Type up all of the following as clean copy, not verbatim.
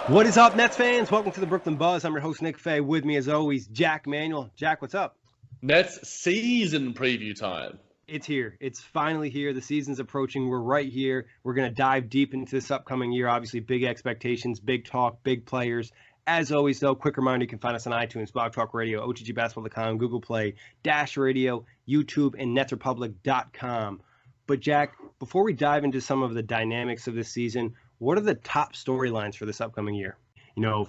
What is up, Nets fans? Welcome to the Brooklyn Buzz. I'm your host, Nick Fay. With me, as always, Jac Manuell. Jac, what's up? Nets season preview time. It's here. It's finally here. The season's approaching. We're right here. We're going to dive deep into this upcoming year. Obviously, big expectations, big talk, big players. As always, though, quick reminder, you can find us on iTunes, Blog Talk Radio, OTGBasketball.com, Google Play, Dash Radio, YouTube, and NetsRepublic.com. But, Jac, before we dive into some of the dynamics of this season, what are the top storylines for this upcoming year,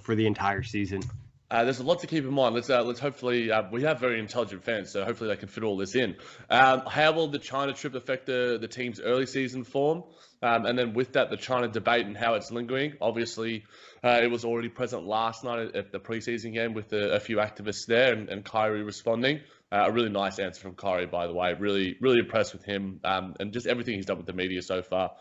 for the entire season? There's a lot to keep in mind. Let's hopefully we have very intelligent fans, so hopefully they can fit all this in. How will the China trip affect the team's early season form? And then with that, the China debate and how it's lingering. Obviously, it was already present last night at the preseason game with a few activists there and Kyrie responding. A really nice answer from Kyrie, by the way. Really, really impressed with him and just everything he's done with the media so far.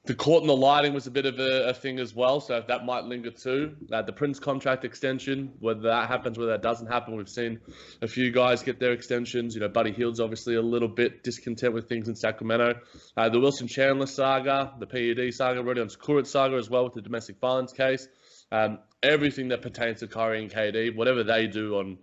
The court and the lighting was a bit of a thing as well, so that might linger too. The Prince contract extension, whether that happens, whether that doesn't happen, we've seen a few guys get their extensions. Buddy Hield's obviously a little bit discontent with things in Sacramento. The Wilson Chandler saga, the PED saga, Rodion Kuruc saga as well with the domestic violence case. Everything that pertains to Kyrie and KD, whatever they do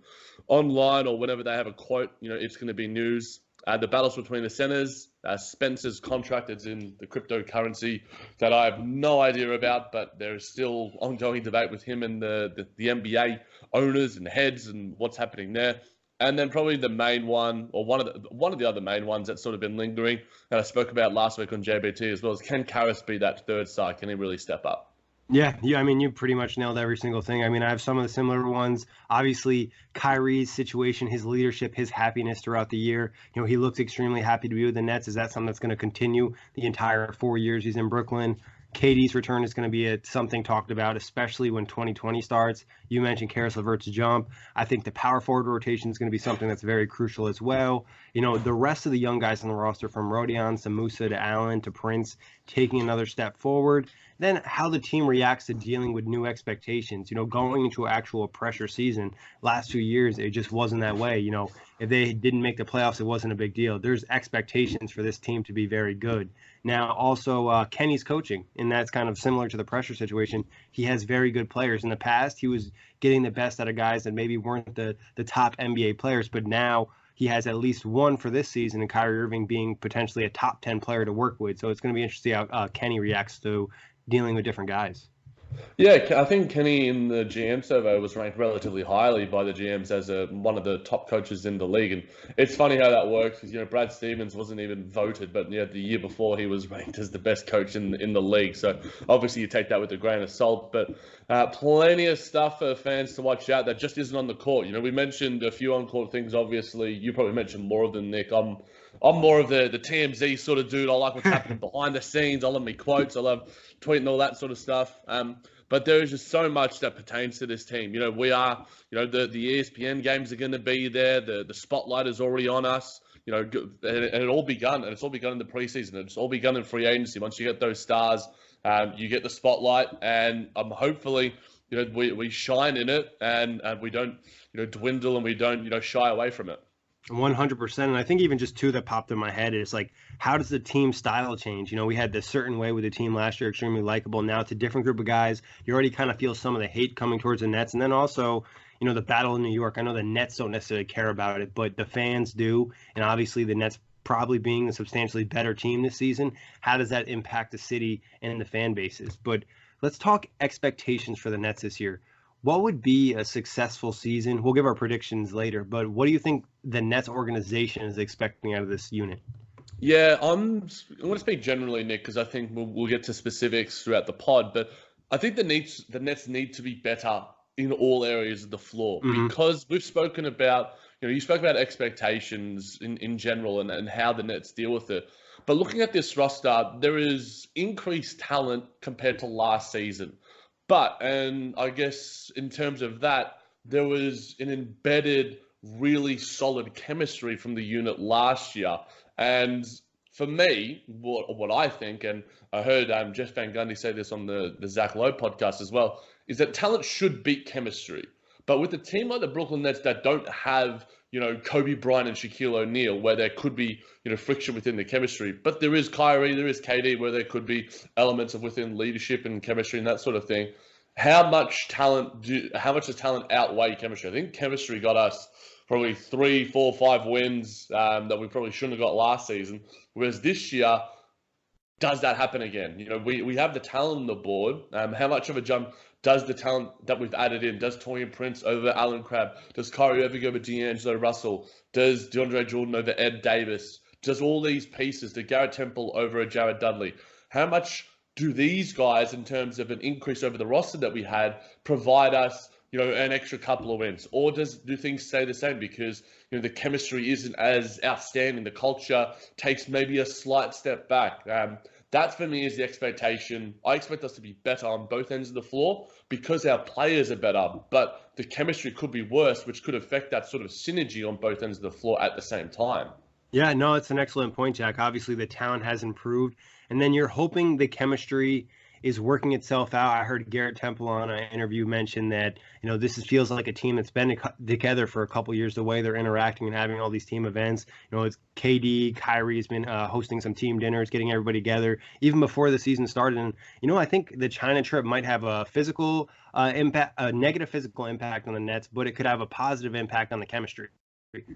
online or whenever they have a quote, it's going to be news. The battles between the centers, Spencer's contract is in the cryptocurrency that I have no idea about, but there is still ongoing debate with him and the NBA owners and heads and what's happening there. And then probably the main one, or one of the other main ones that's sort of been lingering that I spoke about last week on JBT as well, is can Karras be that third star? Can he really step up? Yeah. I mean, you pretty much nailed every single thing. I mean, I have some of the similar ones. Obviously, Kyrie's situation, his leadership, his happiness throughout the year. He looks extremely happy to be with the Nets. Is that something that's going to continue the entire 4 years he's in Brooklyn? KD's return is going to be something talked about, especially when 2020 starts. You mentioned Caris LeVert's jump. I think the power forward rotation is going to be something that's very crucial as well. The rest of the young guys on the roster, from Rodion to Musa to Allen to Prince, taking another step forward. Then how the team reacts to dealing with new expectations. Going into an actual pressure season, last 2 years, it just wasn't that way. If they didn't make the playoffs, it wasn't a big deal. There's expectations for this team to be very good. Now, also, Kenny's coaching, and that's kind of similar to the pressure situation. He has very good players. In the past, he was getting the best out of guys that maybe weren't the top NBA players, but now he has at least one for this season, and Kyrie Irving being potentially a top 10 player to work with. So it's going to be interesting how Kenny reacts to dealing with different guys. Yeah, I think Kenny in the GM survey was ranked relatively highly by the GMs as one of the top coaches in the league. And it's funny how that works because, Brad Stevens wasn't even voted, but the year before he was ranked as the best coach in the league. So obviously you take that with a grain of salt, but plenty of stuff for fans to watch out that just isn't on the court. We mentioned a few on-court things, obviously. You probably mentioned more of them, Nick. I'm more of the TMZ sort of dude. I like what's happening behind the scenes. I love me quotes. I love tweeting all that sort of stuff. But there is just so much that pertains to this team. We are, the ESPN games are going to be there. The spotlight is already on us. And it all begun, and it's all begun in the preseason. It's all begun in free agency. Once you get those stars, you get the spotlight, and hopefully, we shine in it, and we don't, dwindle, and we don't, shy away from it. 100%. And I think even just two that popped in my head is like, how does the team style change? We had this certain way with the team last year, extremely likable. Now it's a different group of guys. You already kind of feel some of the hate coming towards the Nets. And then also, the battle in New York. I know the Nets don't necessarily care about it, but the fans do. And obviously the Nets probably being a substantially better team this season, how does that impact the city and the fan bases? But let's talk expectations for the Nets this year. What would be a successful season? We'll give our predictions later, but what do you think the Nets organization is expecting out of this unit? Yeah, I'm going to speak generally, Nick, because I think we'll get to specifics throughout the pod. But I think the Nets need to be better in all areas of the floor because we've spoken about, you spoke about expectations in general and how the Nets deal with it. But looking at this roster, there is increased talent compared to last season. But, and I guess in terms of that, there was an embedded, really solid chemistry from the unit last year. And for me, what I think, and I heard Jeff Van Gundy say this on the Zach Lowe podcast as well, is that talent should beat chemistry. But with a team like the Brooklyn Nets that don't have, Kobe Bryant and Shaquille O'Neal, where there could be, friction within the chemistry, but there is Kyrie, there is KD, where there could be elements of within leadership and chemistry and that sort of thing. how much does talent outweigh chemistry? I think chemistry got us probably 3, 4, 5 wins that we probably shouldn't have got last season. Whereas this year, does that happen again? We have the talent on the board. How much of a jump does the talent that we've added in? Does Torian Prince over Alan Crabb? Does Kyrie Irving over D'Angelo Russell? Does DeAndre Jordan over Ed Davis? Does all these pieces, the Garrett Temple over a Jared Dudley? How much do these guys, in terms of an increase over the roster that we had, provide us, an extra couple of wins? Or do things stay the same because, the chemistry isn't as outstanding, the culture takes maybe a slight step back? That for me is the expectation. I expect us to be better on both ends of the floor because our players are better, but the chemistry could be worse, which could affect that sort of synergy on both ends of the floor at the same time. Yeah, no, it's an excellent point, Jack. Obviously, the talent has improved, and then you're hoping the chemistry is working itself out. I heard Garrett Temple on an interview mention that feels like a team that's been together for a couple years. The way they're interacting and having all these team events. It's KD, Kyrie's been hosting some team dinners, getting everybody together even before the season started. And I think the China trip might have a physical impact, a negative physical impact on the Nets, but it could have a positive impact on the chemistry,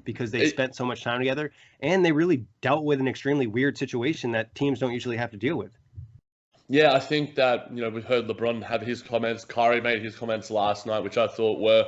because they spent so much time together and they really dealt with an extremely weird situation that teams don't usually have to deal with. Yeah, I think that, we've heard LeBron have his comments. Kyrie made his comments last night, which I thought were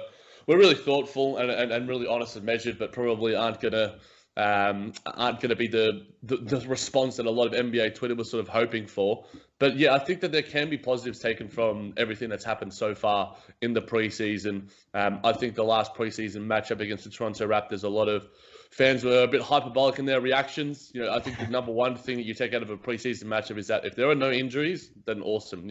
really thoughtful and really honest and measured, but probably aren't gonna be the response that a lot of NBA Twitter was sort of hoping for. But yeah, I think that there can be positives taken from everything that's happened so far in the preseason. I think the last preseason matchup against the Toronto Raptors, a lot of fans were a bit hyperbolic in their reactions. I think the number one thing that you take out of a preseason matchup is that if there are no injuries, then awesome.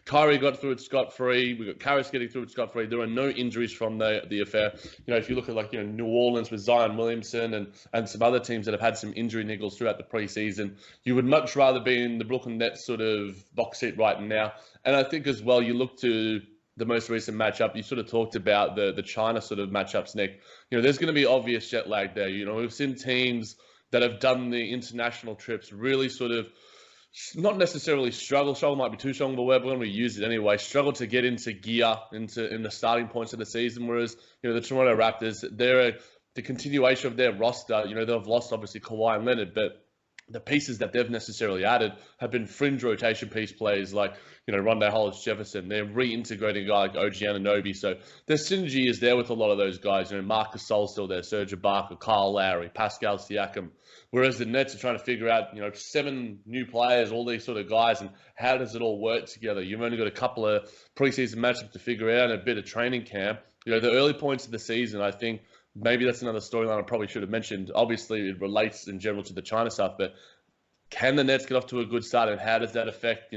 Kyrie got through it scot-free. We got Karras getting through it scot-free. There are no injuries from the affair. If you look at New Orleans with Zion Williamson and some other teams that have had some injury niggles throughout the preseason, you would much rather be in the Brooklyn Nets sort of box seat right now. And I think as well, you look to the most recent matchup, you sort of talked about the China sort of matchups, Nick. There's going to be obvious jet lag there. We've seen teams that have done the international trips really sort of not necessarily struggle might be too strong of a word, but when we use it anyway, struggle to get into gear in the starting points of the season. Whereas, the Toronto Raptors, they're the continuation of their roster. They've lost obviously Kawhi and Leonard, but the pieces that they've necessarily added have been fringe rotation piece players like, Rondé Hollis-Jefferson. They're reintegrating a guy like OG Anunoby. So their synergy is there with a lot of those guys. Marc Gasol's still there, Serge Ibaka, Kyle Lowry, Pascal Siakam. Whereas the Nets are trying to figure out, 7 new players, all these sort of guys, and how does it all work together? You've only got a couple of preseason matchups to figure out and a bit of training camp. The early points of the season, I think, maybe that's another storyline I probably should have mentioned. Obviously, it relates in general to the China stuff, but can the Nets get off to a good start, and how does that affect,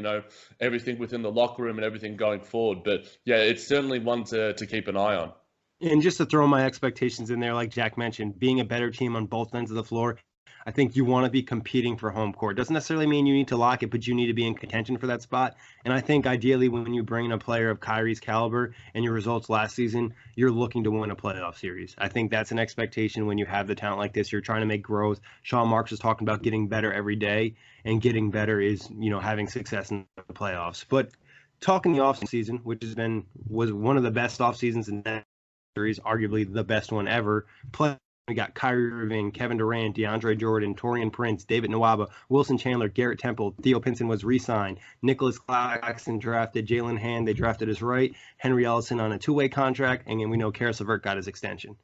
everything within the locker room and everything going forward? But yeah, it's certainly one to keep an eye on. And just to throw my expectations in there, like Jack mentioned, being a better team on both ends of the floor, I think you want to be competing for home court. Doesn't necessarily mean you need to lock it, but you need to be in contention for that spot. And I think ideally when you bring in a player of Kyrie's caliber and your results last season, you're looking to win a playoff series. I think that's an expectation when you have the talent like this. You're trying to make growth. Sean Marks is talking about getting better every day, and getting better is, having success in the playoffs. But talking the offseason, which was one of the best off seasons in that series, arguably the best one ever. We got Kyrie Irving, Kevin Durant, DeAndre Jordan, Torian Prince, David Nwaba, Wilson Chandler, Garrett Temple, Theo Pinson was re-signed, Nicholas Claxton drafted, Jalen Hand, they drafted his right, Henry Ellison on a 2-way contract, and then we know Karis LeVert got his extension.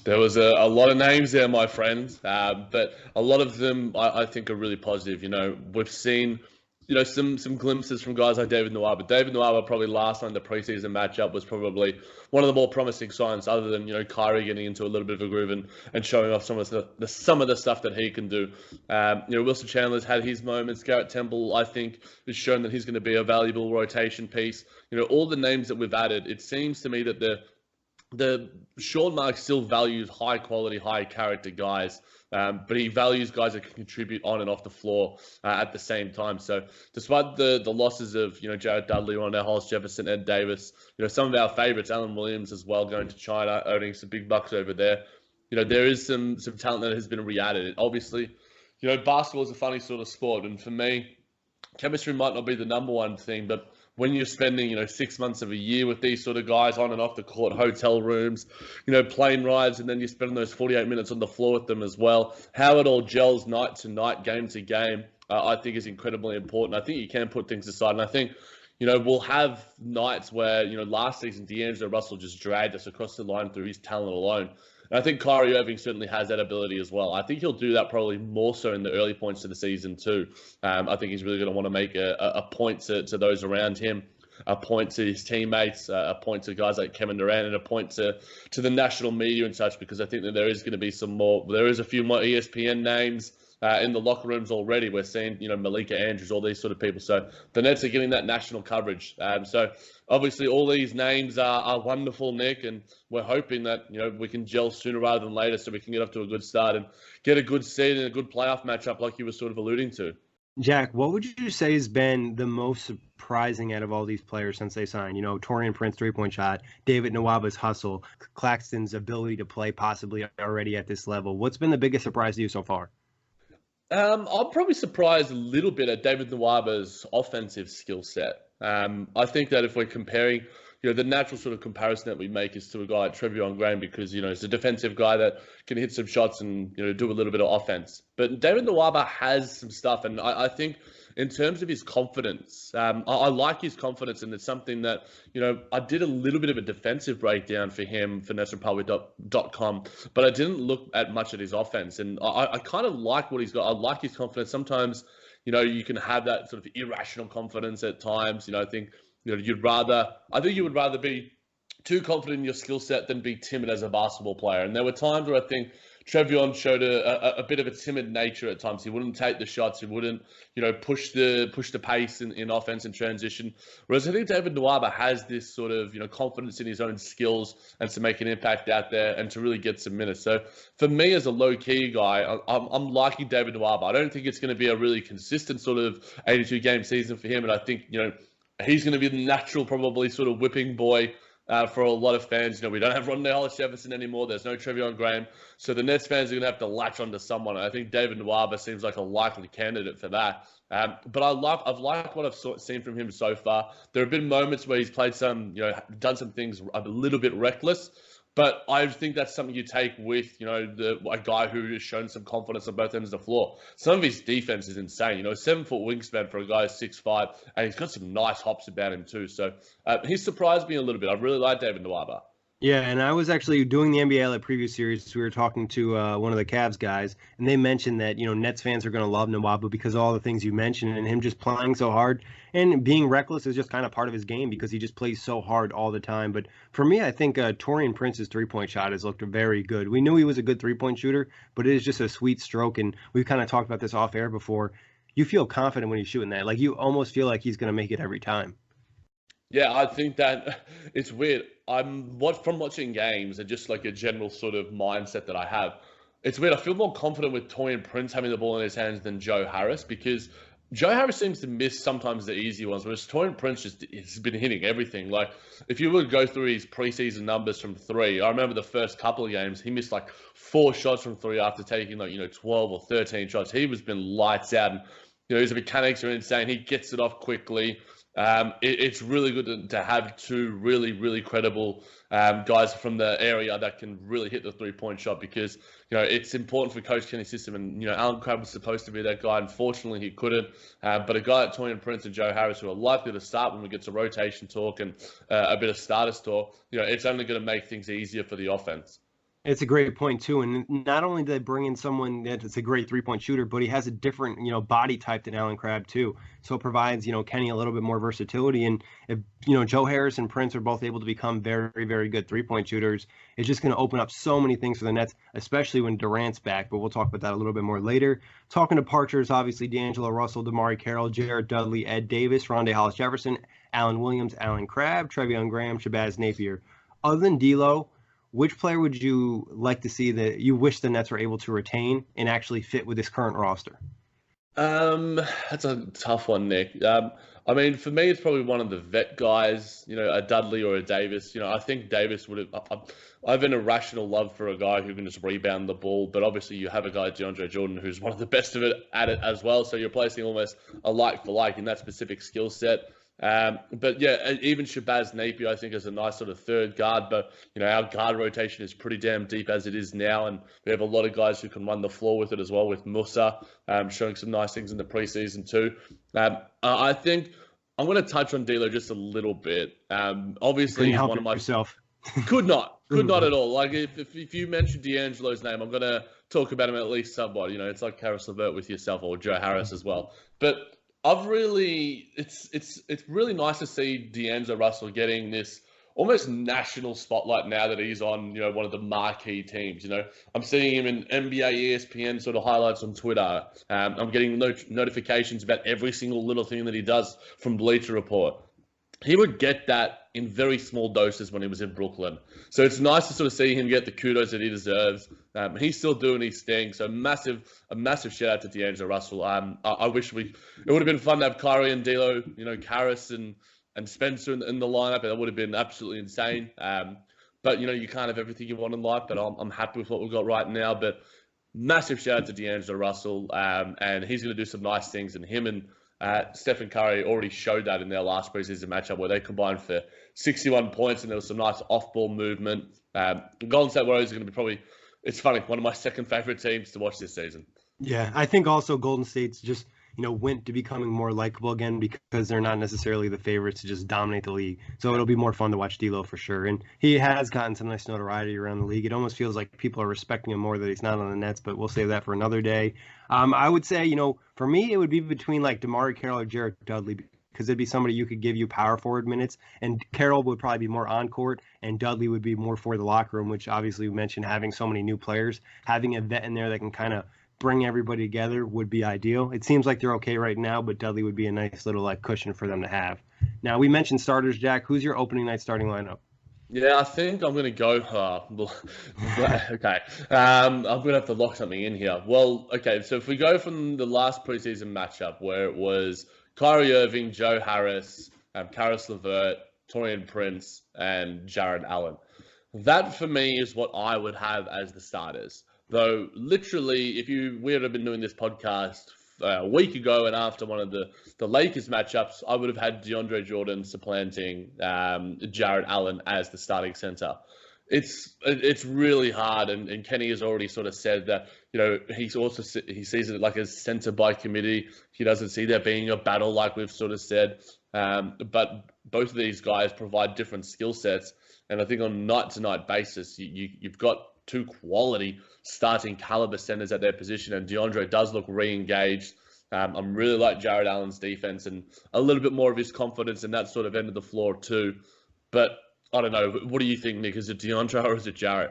There was a lot of names there, my friends, but a lot of them I think are really positive. We've seen some glimpses from guys like David Nwaba. David Nwaba probably last on the preseason matchup was probably one of the more promising signs, other than Kyrie getting into a little bit of a groove and showing off some of the stuff that he can do. Wilson Chandler's had his moments. Garrett Temple, I think, has shown that he's going to be a valuable rotation piece. All the names that we've added, it seems to me that the Sean Marks still values high quality, high character guys. But he values guys that can contribute on and off the floor at the same time. So despite the losses of, Jared Dudley, Rondé Hollis-Jefferson, Ed Davis, some of our favorites, Alan Williams as well, going to China, earning some big bucks over there. There is some talent that has been re-added. Obviously, basketball is a funny sort of sport. And for me, chemistry might not be the number one thing, but when you're spending, 6 months of a year with these sort of guys on and off the court, hotel rooms, plane rides, and then you spend those 48 minutes on the floor with them as well. How it all gels night to night, game to game, I think is incredibly important. I think you can put things aside, and I think we'll have nights where, last season, D'Angelo Russell just dragged us across the line through his talent alone. And I think Kyrie Irving certainly has that ability as well. I think he'll do that probably more so in the early points of the season too. I think he's really going to want to make a point to those around him, a point to his teammates, a point to guys like Kevin Durant, and a point to the national media and such, because I think that there is going to be there is a few more ESPN names in the locker rooms already. We're seeing, Malika Andrews, all these sort of people. So the Nets are getting that national coverage. So obviously all these names are wonderful, Nick, and we're hoping that, we can gel sooner rather than later so we can get off to a good start and get a good seed and a good playoff matchup like you were sort of alluding to. Jack, what would you say has been the most surprising out of all these players since they signed? Taurean Prince 3-point shot, David Nwaba's hustle, Claxton's ability to play possibly already at this level. What's been the biggest surprise to you so far? I'm probably surprised a little bit at David Nwaba's offensive skill set. I think that if we're comparing, the natural sort of comparison that we make is to a guy like Trevion Graham, because, he's a defensive guy that can hit some shots and, do a little bit of offense. But David Nwaba has some stuff, and I think in terms of his confidence, I like his confidence, and it's something that, I did a little bit of a defensive breakdown for him for netsrepublic.com, but I didn't look at much at his offense, and I kind of like what he's got. I like his confidence. Sometimes, you can have that sort of irrational confidence at times. I think you would rather be too confident in your skill set than be timid as a basketball player. And there were times where I think Trevion showed a bit of a timid nature at times. He wouldn't take the shots. He wouldn't, push the pace in offense and transition. Whereas I think David Nwaba has this sort of, confidence in his own skills and to make an impact out there and to really get some minutes. So for me as a low-key guy, I'm liking David Nwaba. I don't think it's going to be a really consistent sort of 82-game season for him. And I think, he's going to be the natural, probably sort of whipping boy for a lot of fans. We don't have Rondé Hollis-Jefferson anymore. There's no Trevion Graham. So the Nets fans are going to have to latch onto someone. I think David Nwaba seems like a likely candidate for that. But I've liked what I've seen from him so far. There have been moments where he's played done some things a little bit reckless. But I think that's something you take with, a guy who has shown some confidence on both ends of the floor. Some of his defense is insane. 7-foot wingspan for a guy who's 6'5", and he's got some nice hops about him too. So he surprised me a little bit. I really like David Nwaba. Yeah, and I was actually doing the NBA Live preview series. We were talking to one of the Cavs guys, and they mentioned that, Nets fans are going to love Nwaba because of all the things you mentioned, and him just playing so hard and being reckless is just kind of part of his game because he just plays so hard all the time. But for me, I think Taurean Prince's 3-point shot has looked very good. We knew he was a good 3-point shooter, but it is just a sweet stroke, and we've kind of talked about this off air before. You feel confident when he's shooting that. Like, you almost feel like he's going to make it every time. Yeah, I think that it's weird. From watching games and just like a general sort of mindset that I have, it's weird. I feel more confident with Taurean Prince having the ball in his hands than Joe Harris, because Joe Harris seems to miss sometimes the easy ones, whereas Taurean Prince has been hitting everything. Like, if you would go through his preseason numbers from three, I remember the first couple of games, he missed like 4 shots from three after taking 12 or 13 shots. He was been lights out, and his mechanics are insane. He gets it off quickly. It's really good to have two really, really credible guys from the area that can really hit the 3-point shot, because, it's important for Coach Kenny's system. And, Alan Crabb was supposed to be that guy. Unfortunately, he couldn't. But a guy like Taurean Prince and Joe Harris, who are likely to start when we get to rotation talk and a bit of starters talk, it's only going to make things easier for the offense. It's a great point too, and not only did they bring in someone that's a great 3-point shooter, but he has a different, body type than Alan Crabb too. So it provides, Kenny a little bit more versatility. And if, Joe Harris and Prince are both able to become very, very good 3-point shooters, it's just going to open up so many things for the Nets, especially when Durant's back. But we'll talk about that a little bit more later. Talking departures, obviously D'Angelo Russell, Damari Carroll, Jared Dudley, Ed Davis, Rondé Hollis-Jefferson, Alan Williams, Alan Crabb, Trevion Graham, Shabazz Napier. Other than D'Lo, which player would you like to see that you wish the Nets were able to retain and actually fit with this current roster? That's a tough one, Nick. I mean, for me, it's probably one of the vet guys, a Dudley or a Davis. I think Davis would have. I have an irrational love for a guy who can just rebound the ball, but obviously you have a guy like DeAndre Jordan who's one of the best at it as well. So you're placing almost a like for like in that specific skill set. But yeah, even Shabazz Napier, I think, is a nice sort of third guard. But our guard rotation is pretty damn deep as it is now, and we have a lot of guys who can run the floor with it as well. With Musa showing some nice things in the preseason too. I think I'm going to touch on D'Lo just a little bit. Obviously, he's one of my yourself. Could not at all. Like if you mention D'Angelo's name, I'm gonna talk about him at least somewhat. It's like Karis LeVert with yourself or Joe Harris as well. But it's really nice to see D'Angelo Russell getting this almost national spotlight now that he's on one of the marquee teams. I'm seeing him in NBA, ESPN sort of highlights on Twitter. I'm getting notifications about every single little thing that he does from Bleacher Report. He would get that in very small doses when he was in Brooklyn. So it's nice to sort of see him get the kudos that he deserves. He's still doing his thing. So a massive shout out to D'Angelo Russell. I wish it would have been fun to have Kyrie and D'Lo, Karis and Spencer in the lineup. That would have been absolutely insane. But you can't have everything you want in life. But I'm happy with what we've got right now. But massive shout out to D'Angelo Russell. And he's going to do some nice things. And him and Stephen Curry already showed that in their last preseason matchup where they combined for 61 points and there was some nice off-ball movement. Golden State Warriors are going to be probably, it's funny, one of my second favorite teams to watch this season. Yeah, I think also Golden State's just, went to becoming more likable again because they're not necessarily the favorites to just dominate the league. So it'll be more fun to watch D'Lo for sure. And he has gotten some nice notoriety around the league. It almost feels like people are respecting him more that he's not on the Nets, but we'll save that for another day. I would say, for me, it would be between like DeMar Carroll or Jared Dudley because it'd be somebody you could give you power forward minutes. And Carroll would probably be more on court and Dudley would be more for the locker room, which obviously we mentioned having so many new players. Having a vet in there that can kind of bring everybody together would be ideal. It seems like they're okay right now, but Dudley would be a nice little cushion for them to have. Now, we mentioned starters, Jack. Who's your opening night starting lineup? Yeah, I think I'm going to go. Okay. I'm going to have to lock something in here. Well, okay. So if we go from the last preseason matchup where it was Kyrie Irving, Joe Harris, Karis LeVert, Taurean Prince, and Jared Allen, that for me is what I would have as the starters. Though, literally, if we would have been doing this podcast a week ago and after one of the Lakers matchups, I would have had DeAndre Jordan supplanting Jared Allen as the starting center. It's really hard, and Kenny has already sort of said that he sees it like a center by committee. He doesn't see there being a battle like we've sort of said. But both of these guys provide different skill sets, and I think on a night-to-night basis, you've got two quality starting caliber centers at their position, and DeAndre does look re-engaged. I'm really like Jared Allen's defense and a little bit more of his confidence in that sort of end of the floor too. But I don't know. What do you think, Nick? Is it DeAndre or is it Jared?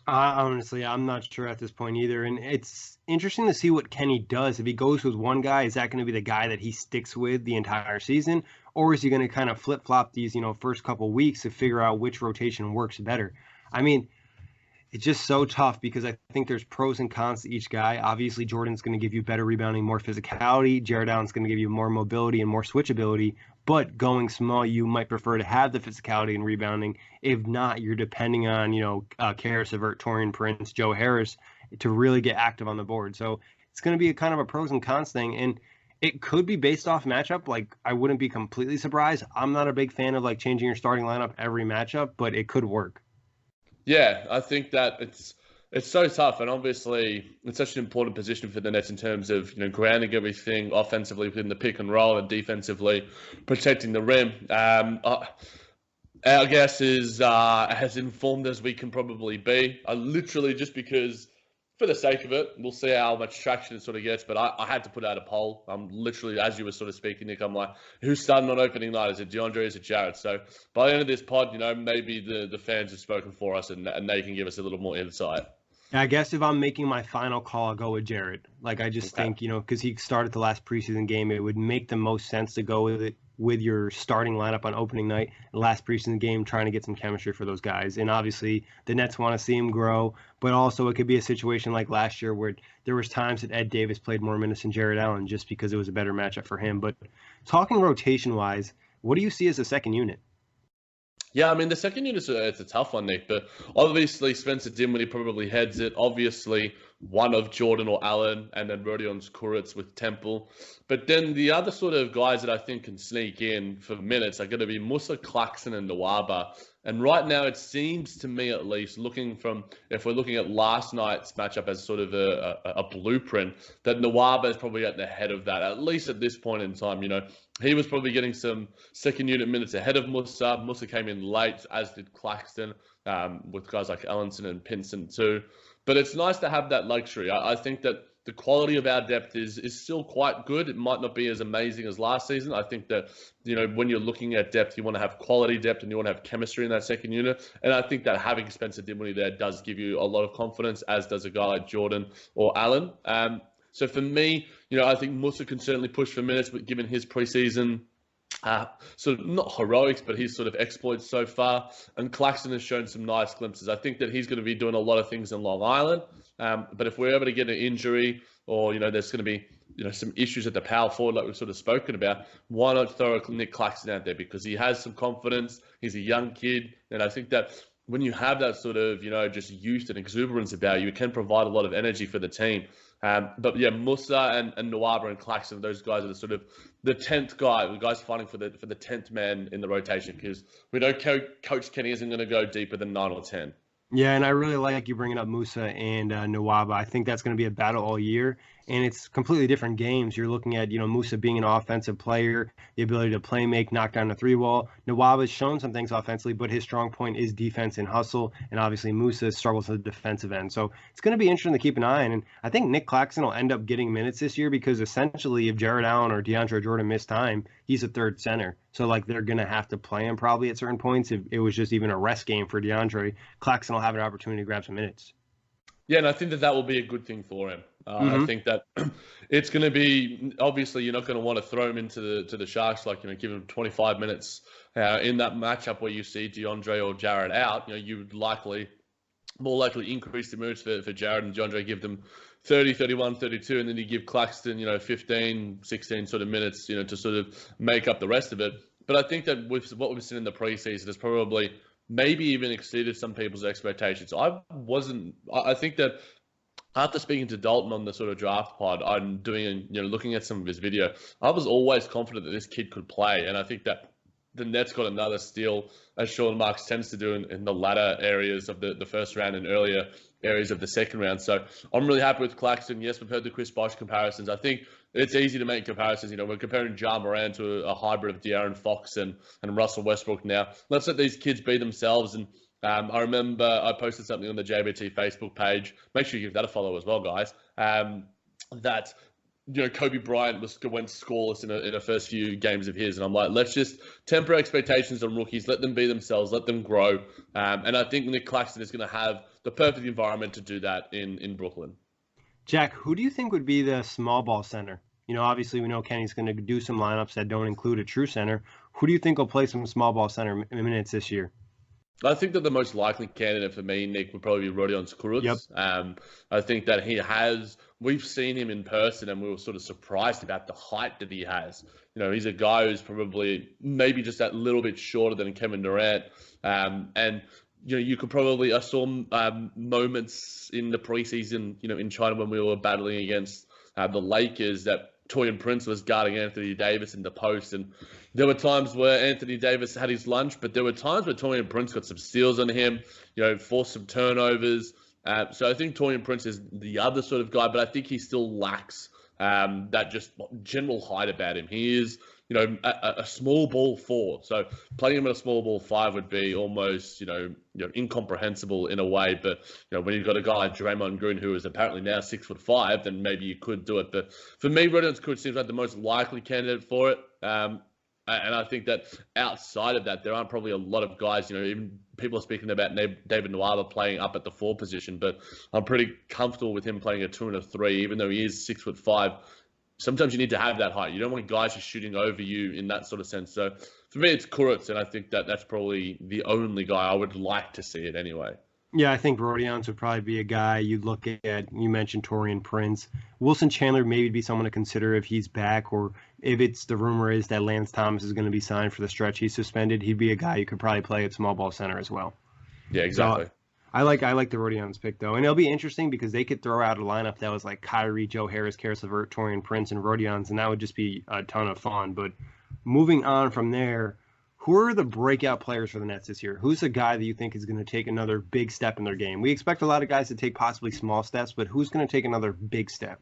Honestly, I'm not sure at this point either. And it's interesting to see what Kenny does. If he goes with one guy, is that going to be the guy that he sticks with the entire season? Or is he going to kind of flip-flop these, first couple weeks to figure out which rotation works better? I mean, it's just so tough because I think there's pros and cons to each guy. Obviously, Jordan's going to give you better rebounding, more physicality. Jared Allen's going to give you more mobility and more switchability. But going small, you might prefer to have the physicality and rebounding. If not, you're depending on, Karis LeVert, Taurean Prince, Joe Harris to really get active on the board. So it's going to be a kind of a pros and cons thing. And it could be based off matchup. Like, I wouldn't be completely surprised. I'm not a big fan of changing your starting lineup every matchup, but it could work. Yeah, I think that it's so tough, and obviously it's such an important position for the Nets in terms of grounding everything offensively within the pick and roll and defensively protecting the rim. Our guess is as informed as we can probably be. Literally just because, for the sake of it, we'll see how much traction it sort of gets. But I had to put out a poll. I'm literally, as you were sort of speaking, Nick, I'm like, who's starting on opening night? Is it DeAndre? Is it Jared? So by the end of this pod, maybe the fans have spoken for us and they can give us a little more insight. I guess if I'm making my final call, I'll go with Jared. I just think, because he started the last preseason game, it would make the most sense to go with it with your starting lineup on opening night, last preseason game, trying to get some chemistry for those guys. And obviously the Nets want to see him grow, but also it could be a situation like last year where there was times that Ed Davis played more minutes than Jared Allen just because it was a better matchup for him. But talking rotation wise, what do you see as the second unit? Yeah, I mean, the second unit, it's a tough one, Nick, but obviously Spencer Dinwiddie probably heads it. Obviously, one of Jordan or Allen, and then Rodion's Kuritz with Temple. But then the other sort of guys that I think can sneak in for minutes are going to be Musa, Claxton, and Nwaba. And right now, it seems to me, at least, if we're looking at last night's matchup as sort of a blueprint, that Nwaba is probably at the head of that, at least at this point in time. He was probably getting some second unit minutes ahead of Musa. Musa came in late, as did Claxton, with guys like Ellenson and Pinson too. But it's nice to have that luxury. I think that the quality of our depth is still quite good. It might not be as amazing as last season. I think that, when you're looking at depth, you want to have quality depth and you want to have chemistry in that second unit. And I think that having Spencer Dinwiddie there does give you a lot of confidence, as does a guy like Jordan or Allen. So for me, I think Musa can certainly push for minutes, but given his preseason sort of not heroics, but his sort of exploits so far. And Claxton has shown some nice glimpses. I think that he's going to be doing a lot of things in Long Island. But if we're able to get an injury or, there's going to be, some issues at the power forward like we've sort of spoken about, why not throw Nick Claxton out there? Because he has some confidence. He's a young kid. And I think that when you have that sort of, just youth and exuberance about you, it can provide a lot of energy for the team. But yeah, Musa and Nwaba and Claxton, those guys are the sort of the 10th guy, the guys fighting for the 10th man in the rotation, because we know Coach Kenny isn't going to go deeper than 9 or 10. Yeah, and I really like you bringing up Musa and Nwaba. I think that's going to be a battle all year, and it's completely different games. You're looking at, Musa being an offensive player, the ability to play make, knock down the three ball. Nwaba's shown some things offensively, but his strong point is defense and hustle, and obviously Musa struggles at the defensive end. So it's going to be interesting to keep an eye on, and I think Nick Claxton will end up getting minutes this year because essentially if Jared Allen or DeAndre Jordan miss time, he's a third center. So, they're going to have to play him probably at certain points. If it was just even a rest game for DeAndre, Claxton will have an opportunity to grab some minutes. Yeah, and I think that will be a good thing for him. I think that it's going to be, obviously, you're not going to want to throw him into the Sharks, give him 25 minutes in that matchup where you see DeAndre or Jared out. You would more likely increase the minutes for Jared and DeAndre, give them 30, 31, 32, and then you give Claxton, 15, 16 sort of minutes, to sort of make up the rest of it. But I think that with what we've seen in the preseason has probably maybe even exceeded some people's expectations. I think that after speaking to Dalton on the sort of draft pod, I'm doing, looking at some of his video, I was always confident that this kid could play. And I think that the Nets got another steal, as Sean Marks tends to do in the latter areas of the first round and earlier areas of the second round. So I'm really happy with Claxton. Yes, we've heard the Chris Bosh comparisons. I think it's easy to make comparisons. We're comparing Ja Morant to a hybrid of De'Aaron Fox and Russell Westbrook now. Let's let these kids be themselves. And I remember I posted something on the JBT Facebook page. Make sure you give that a follow as well, guys. That Kobe Bryant went scoreless in the first few games of his. And I'm like, let's just temper expectations on rookies. Let them be themselves. Let them grow. And I think Nick Claxton is going to have the perfect environment to do that in Brooklyn. Jack, who do you think would be the small ball center? Obviously we know Kenny's going to do some lineups that don't include a true center. Who do you think will play some small ball center minutes this year? I think that the most likely candidate for me, Nick, would probably be Rodion Kuritz. Yep. I think that we've seen him in person and we were sort of surprised about the height that he has. He's a guy who's probably maybe just that little bit shorter than Kevin Durant. And you could probably, I saw moments in the preseason, in China when we were battling against the Lakers that Torian Prince was guarding Anthony Davis in the post. And there were times where Anthony Davis had his lunch, but there were times where Torian Prince got some steals on him, forced some turnovers. So I think Torian Prince is the other sort of guy, but I think he still lacks that just general height about him. He is, a small ball 4. So playing him at a small ball 5 would be almost, incomprehensible in a way. But, when you've got a guy like Draymond Green, who is apparently now 6'5", then maybe you could do it. But for me, Rodion Kuritz seems like the most likely candidate for it. And I think that outside of that, there aren't probably a lot of guys, even people are speaking about David Nwaba playing up at the 4 position, but I'm pretty comfortable with him playing a 2 and a 3, even though he is 6'5". Sometimes you need to have that height. You don't want guys just shooting over you in that sort of sense. So for me, it's Kuritz, and I think that that's probably the only guy I would like to see it anyway. Yeah, I think Rodion's would probably be a guy you'd look at. You mentioned Torian Prince. Wilson Chandler maybe be someone to consider if he's back, or if it's the rumor is that Lance Thomas is going to be signed for the stretch he's suspended, he'd be a guy you could probably play at small ball center as well. Yeah, exactly. So, I like the Rodions pick though, and it'll be interesting because they could throw out a lineup that was like Kyrie, Joe Harris, Karis LeVert, Torian Prince, and Rodions, and that would just be a ton of fun. But moving on from there, who are the breakout players for the Nets this year? Who's the guy that you think is going to take another big step in their game? We expect a lot of guys to take possibly small steps, but who's going to take another big step?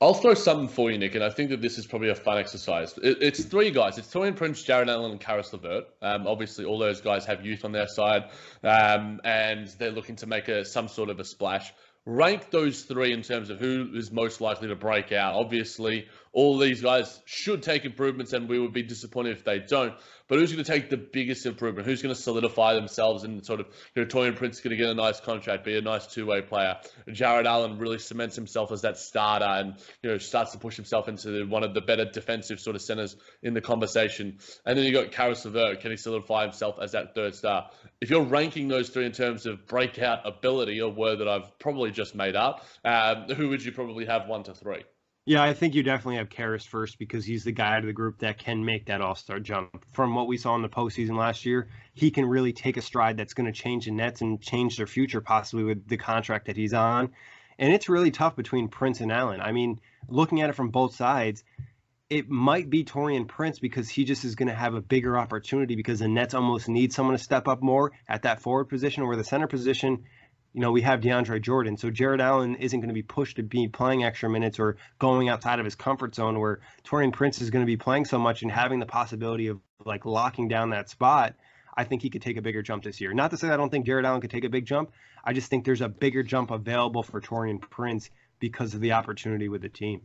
I'll throw something for you, Nick, and I think that this is probably a fun exercise. It's three guys. It's Torian Prince, Jared Allen, and Karis LeVert. Obviously, all those guys have youth on their side, and they're looking to make some sort of a splash. Rank those three in terms of who is most likely to break out. Obviously, all these guys should take improvements, and we would be disappointed if they don't. But who's going to take the biggest improvement? Who's going to solidify themselves and sort of, Torian Prince is going to get a nice contract, be a nice two-way player. Jared Allen really cements himself as that starter and, starts to push himself into one of the better defensive sort of centers in the conversation. And then you got Karis LeVert. Can he solidify himself as that third star? If you're ranking those three in terms of breakout ability, a word that I've probably just made up, who would you probably have 1 to 3? Yeah, I think you definitely have Karis first because he's the guy out of the group that can make that all-star jump. From what we saw in the postseason last year, he can really take a stride that's going to change the Nets and change their future possibly with the contract that he's on. And it's really tough between Prince and Allen. I mean, looking at it from both sides, it might be Torian Prince because he just is going to have a bigger opportunity because the Nets almost need someone to step up more at that forward position or the center position. We have DeAndre Jordan. So Jared Allen isn't going to be pushed to be playing extra minutes or going outside of his comfort zone where Torian Prince is going to be playing so much and having the possibility of like locking down that spot. I think he could take a bigger jump this year. Not to say I don't think Jared Allen could take a big jump. I just think there's a bigger jump available for Torian Prince because of the opportunity with the team.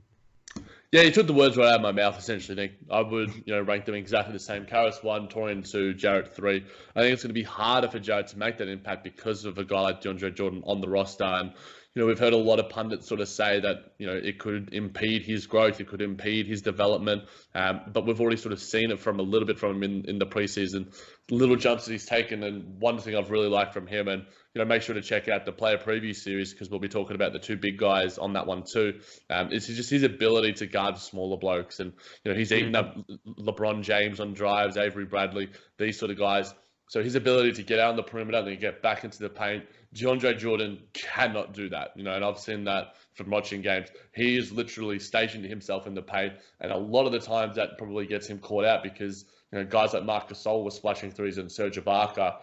Yeah, you took the words right out of my mouth, essentially, Nick. I would, rank them exactly the same. Karis 1, Torian 2, Jarrett 3. I think it's going to be harder for Jarrett to make that impact because of a guy like DeAndre Jordan on the roster. And, we've heard a lot of pundits sort of say that, it could impede his growth, it could impede his development. But we've already sort of seen it from a little bit from him in the preseason. Little jumps that he's taken. And one thing I've really liked from him, and, make sure to check out the player preview series because we'll be talking about the two big guys on that one too. It's just his ability to guard smaller blokes. And, he's eaten up LeBron James on drives, Avery Bradley, these sort of guys. So his ability to get out on the perimeter and then get back into the paint, DeAndre Jordan cannot do that, and I've seen that from watching games. He is literally stationed himself in the paint, and a lot of the times that probably gets him caught out because guys like Marc Gasol were splashing threes and Serge Ibaka.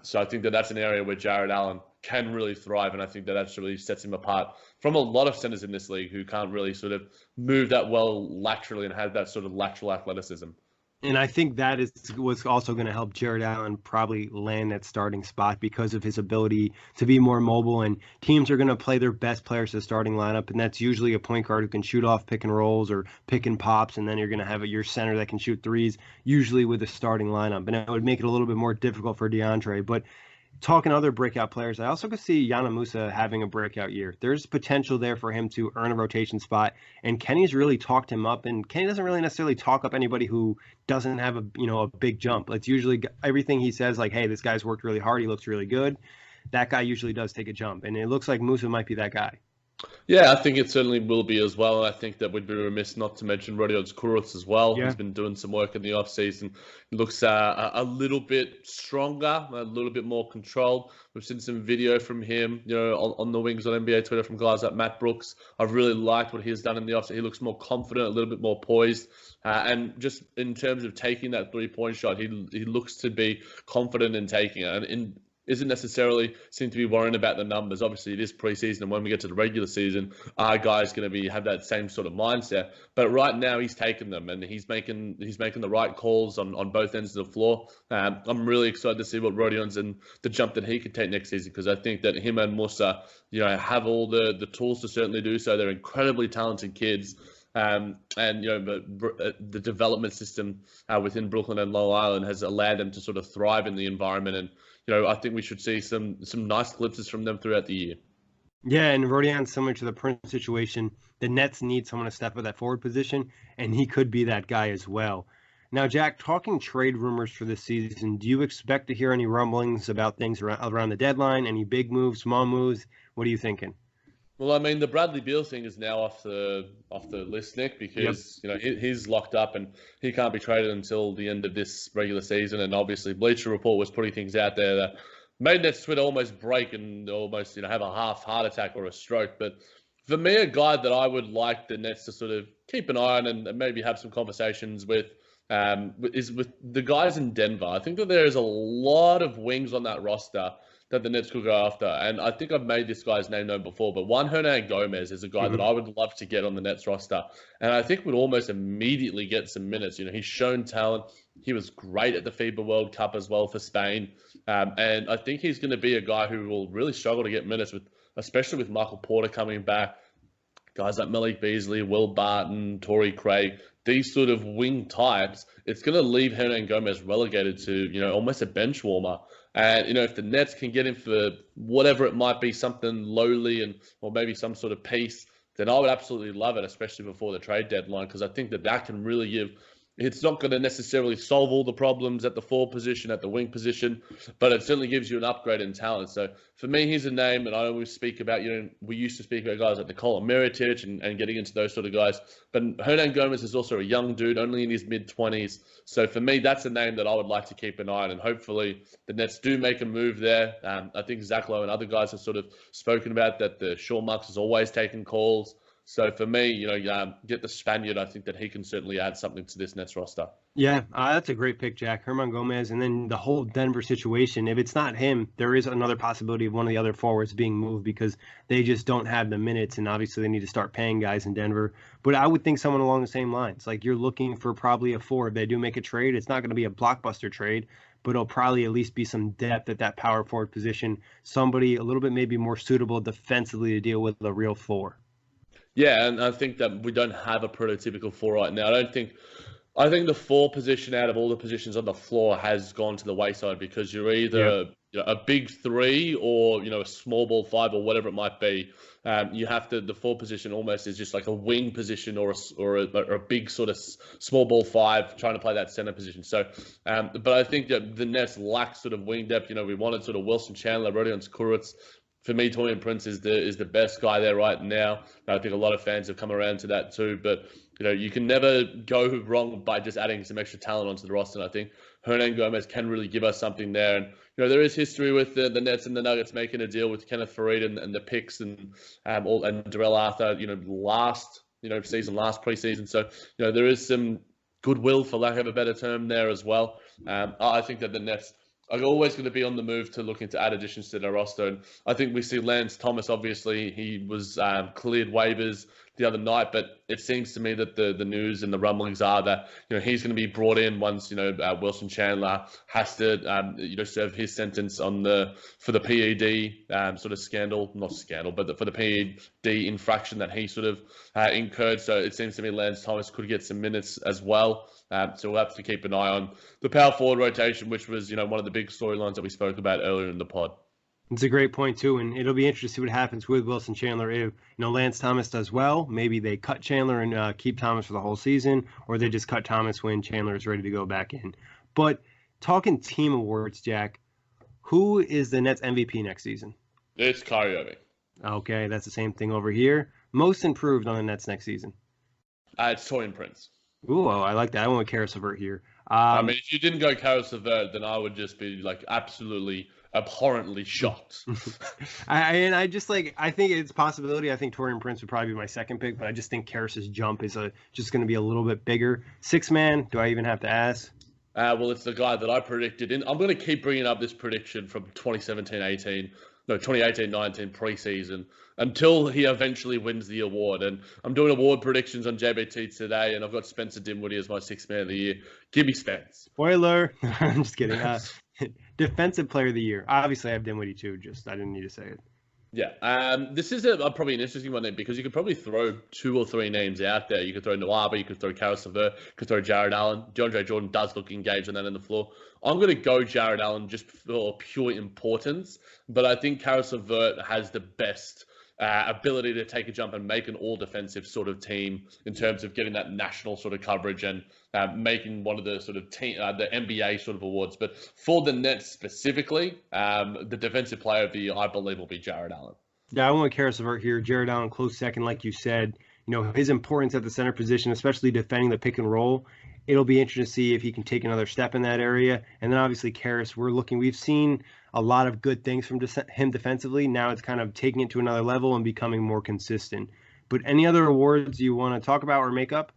So I think that that's an area where Jared Allen can really thrive, and I think that actually sets him apart from a lot of centers in this league who can't really sort of move that well laterally and have that sort of lateral athleticism. And I think that is what's also going to help Jared Allen probably land that starting spot because of his ability to be more mobile. And teams are going to play their best players to the starting lineup, and that's usually a point guard who can shoot off pick and rolls or pick and pops, and then you're going to have your center that can shoot threes, usually with a starting lineup. And it would make it a little bit more difficult for DeAndre. But talking other breakout players, I also could see Yana Musa having a breakout year. There's potential there for him to earn a rotation spot, and Kenny's really talked him up. And Kenny doesn't really necessarily talk up anybody who doesn't have a big jump. It's usually everything he says, like, hey, this guy's worked really hard, he looks really good. That guy usually does take a jump, and it looks like Musa might be that guy. Yeah, I think it certainly will be as well. And I think that we'd be remiss not to mention Rodions Kurucs as well. Yeah. He's been doing some work in the offseason. He looks a little bit stronger, a little bit more controlled. We've seen some video from him, on the wings on NBA Twitter from guys like Matt Brooks. I've really liked what he's done in the offseason. He looks more confident, a little bit more poised. And just in terms of taking that three-point shot, he looks to be confident in taking it. And isn't necessarily seem to be worrying about the numbers. Obviously, it is preseason, and when we get to the regular season, our guy's going to have that same sort of mindset. But right now, he's taking them, and he's making the right calls on both ends of the floor. I'm really excited to see what Rodions and the jump that he could take next season, because I think that him and Musa, have all the tools to certainly do so. They're incredibly talented kids. And the development system within Brooklyn and Long Island has allowed them to sort of thrive in the environment. And I think we should see some nice glimpses from them throughout the year. Yeah, and Rodion's similar to the Prince situation. The Nets need someone to step at that forward position, and he could be that guy as well. Now, Jack, talking trade rumors for this season, do you expect to hear any rumblings about things around the deadline? Any big moves, small moves? What are you thinking? Well, I mean, the Bradley Beal thing is now off the list, Nick, because he's locked up and he can't be traded until the end of this regular season. And obviously, Bleacher Report was putting things out there that made Nets Twitter almost break and almost, have a half heart attack or a stroke. But for me, a guy that I would like the Nets to sort of keep an eye on and maybe have some conversations with is with the guys in Denver. I think that there is a lot of wings on that roster that the Nets could go after. And I think I've made this guy's name known before, but Juan Hernangomez is a guy that I would love to get on the Nets roster. And I think would almost immediately get some minutes. He's shown talent. He was great at the FIBA World Cup as well for Spain. And I think he's going to be a guy who will really struggle to get minutes, especially with Michael Porter coming back. Guys like Malik Beasley, Will Barton, Torrey Craig, these sort of wing types, it's going to leave Hernangomez relegated to, almost a bench warmer. And, if the Nets can get him for whatever it might be, something lowly or maybe some sort of piece, then I would absolutely love it, especially before the trade deadline, because I think that can really give. It's not going to necessarily solve all the problems at the forward position, at the wing position, but it certainly gives you an upgrade in talent. So for me, he's a name, and I always speak about, we used to speak about guys like Nikola Mirotic and getting into those sort of guys. But Hernangomez is also a young dude, only in his mid-20s. So for me, that's a name that I would like to keep an eye on, and hopefully the Nets do make a move there. I think Zach Lowe and other guys have sort of spoken about that. The Sean Marks has always taken calls. So for me, get the Spaniard. I think that he can certainly add something to this Nets roster. Yeah, that's a great pick, Jack. Hernangomez, and then the whole Denver situation. If it's not him, there is another possibility of one of the other forwards being moved because they just don't have the minutes, and obviously they need to start paying guys in Denver. But I would think someone along the same lines. Like you're looking for probably a four. If they do make a trade, it's not going to be a blockbuster trade, but it'll probably at least be some depth at that power forward position. Somebody a little bit maybe more suitable defensively to deal with a real four. Yeah, and I think that we don't have a prototypical four right now. I think the four position out of all the positions on the floor has gone to the wayside because you're either a big three or a small ball five or whatever it might be. You have to the four position almost is just like a wing position or a big sort of small ball five trying to play that center position. So, but I think that the Nets lack sort of wing depth. We wanted sort of Wilson Chandler, Rodion Skuruc. For me, Taurean Prince is the best guy there right now. I think a lot of fans have come around to that too. But, you can never go wrong by just adding some extra talent onto the roster. And I think Hernangomez can really give us something there. And, there is history with the Nets and the Nuggets making a deal with Kenneth Faried and the picks and Darrell Arthur, last preseason. So, there is some goodwill, for lack of a better term, there as well. I think that the Nets are always going to be on the move to looking to add additions to their roster. And I think we see Lance Thomas, obviously, he was cleared waivers the other night, but it seems to me that the news and the rumblings are that, he's going to be brought in once, Wilson Chandler has to, serve his sentence for the PED sort of scandal, not scandal, but for the PED infraction that he sort of incurred. So it seems to me Lance Thomas could get some minutes as well. So we'll have to keep an eye on the power forward rotation, which was, one of the big storylines that we spoke about earlier in the pod. It's a great point too, and it'll be interesting to see what happens with Wilson Chandler. If Lance Thomas does well, maybe they cut Chandler and keep Thomas for the whole season, or they just cut Thomas when Chandler is ready to go back in. But talking team awards, Jack, who is the Nets MVP next season? It's Kyrie Irving. Okay, that's the same thing over here. Most improved on the Nets next season? It's Taurean Prince. Ooh, I like that. I went Karis LeVert here. If you didn't go Karis LeVert, then I would just be absolutely abhorrently shocked. I think it's a possibility. I think Taurean Prince would probably be my second pick, but I just think Karis's jump is just going to be a little bit bigger. Six man, do I even have to ask? Well, it's the guy that I predicted. And I'm going to keep bringing up this prediction from 2018-19 preseason until he eventually wins the award. And I'm doing award predictions on JBT today, and I've got Spencer Dinwiddie as my sixth man of the year. Give me Spence. Spoiler. I'm just kidding. Defensive player of the year. Obviously, I have Dinwiddie too. I didn't need to say it. Yeah. This is probably an interesting one then, because you could probably throw two or three names out there. You could throw Nwaba, you could throw Karis LeVert, you could throw Jared Allen. DeAndre Jordan does look engaged on that end of the floor. I'm going to go Jared Allen just for pure importance, but I think Karis LeVert has the best ability to take a jump and make an all-defensive sort of team in terms of getting that national sort of coverage and making one of the sort of the NBA sort of awards. But for the Nets specifically, the defensive player of the year, I believe, will be Jared Allen. Yeah, I want Karis LeVert here. Jared Allen, close second, like you said. His importance at the center position, especially defending the pick and roll, It'll be interesting to see if he can take another step in that area. And then obviously Karras, we've seen a lot of good things from him defensively. Now it's kind of taking it to another level and becoming more consistent. But any other awards you want to talk about or make up?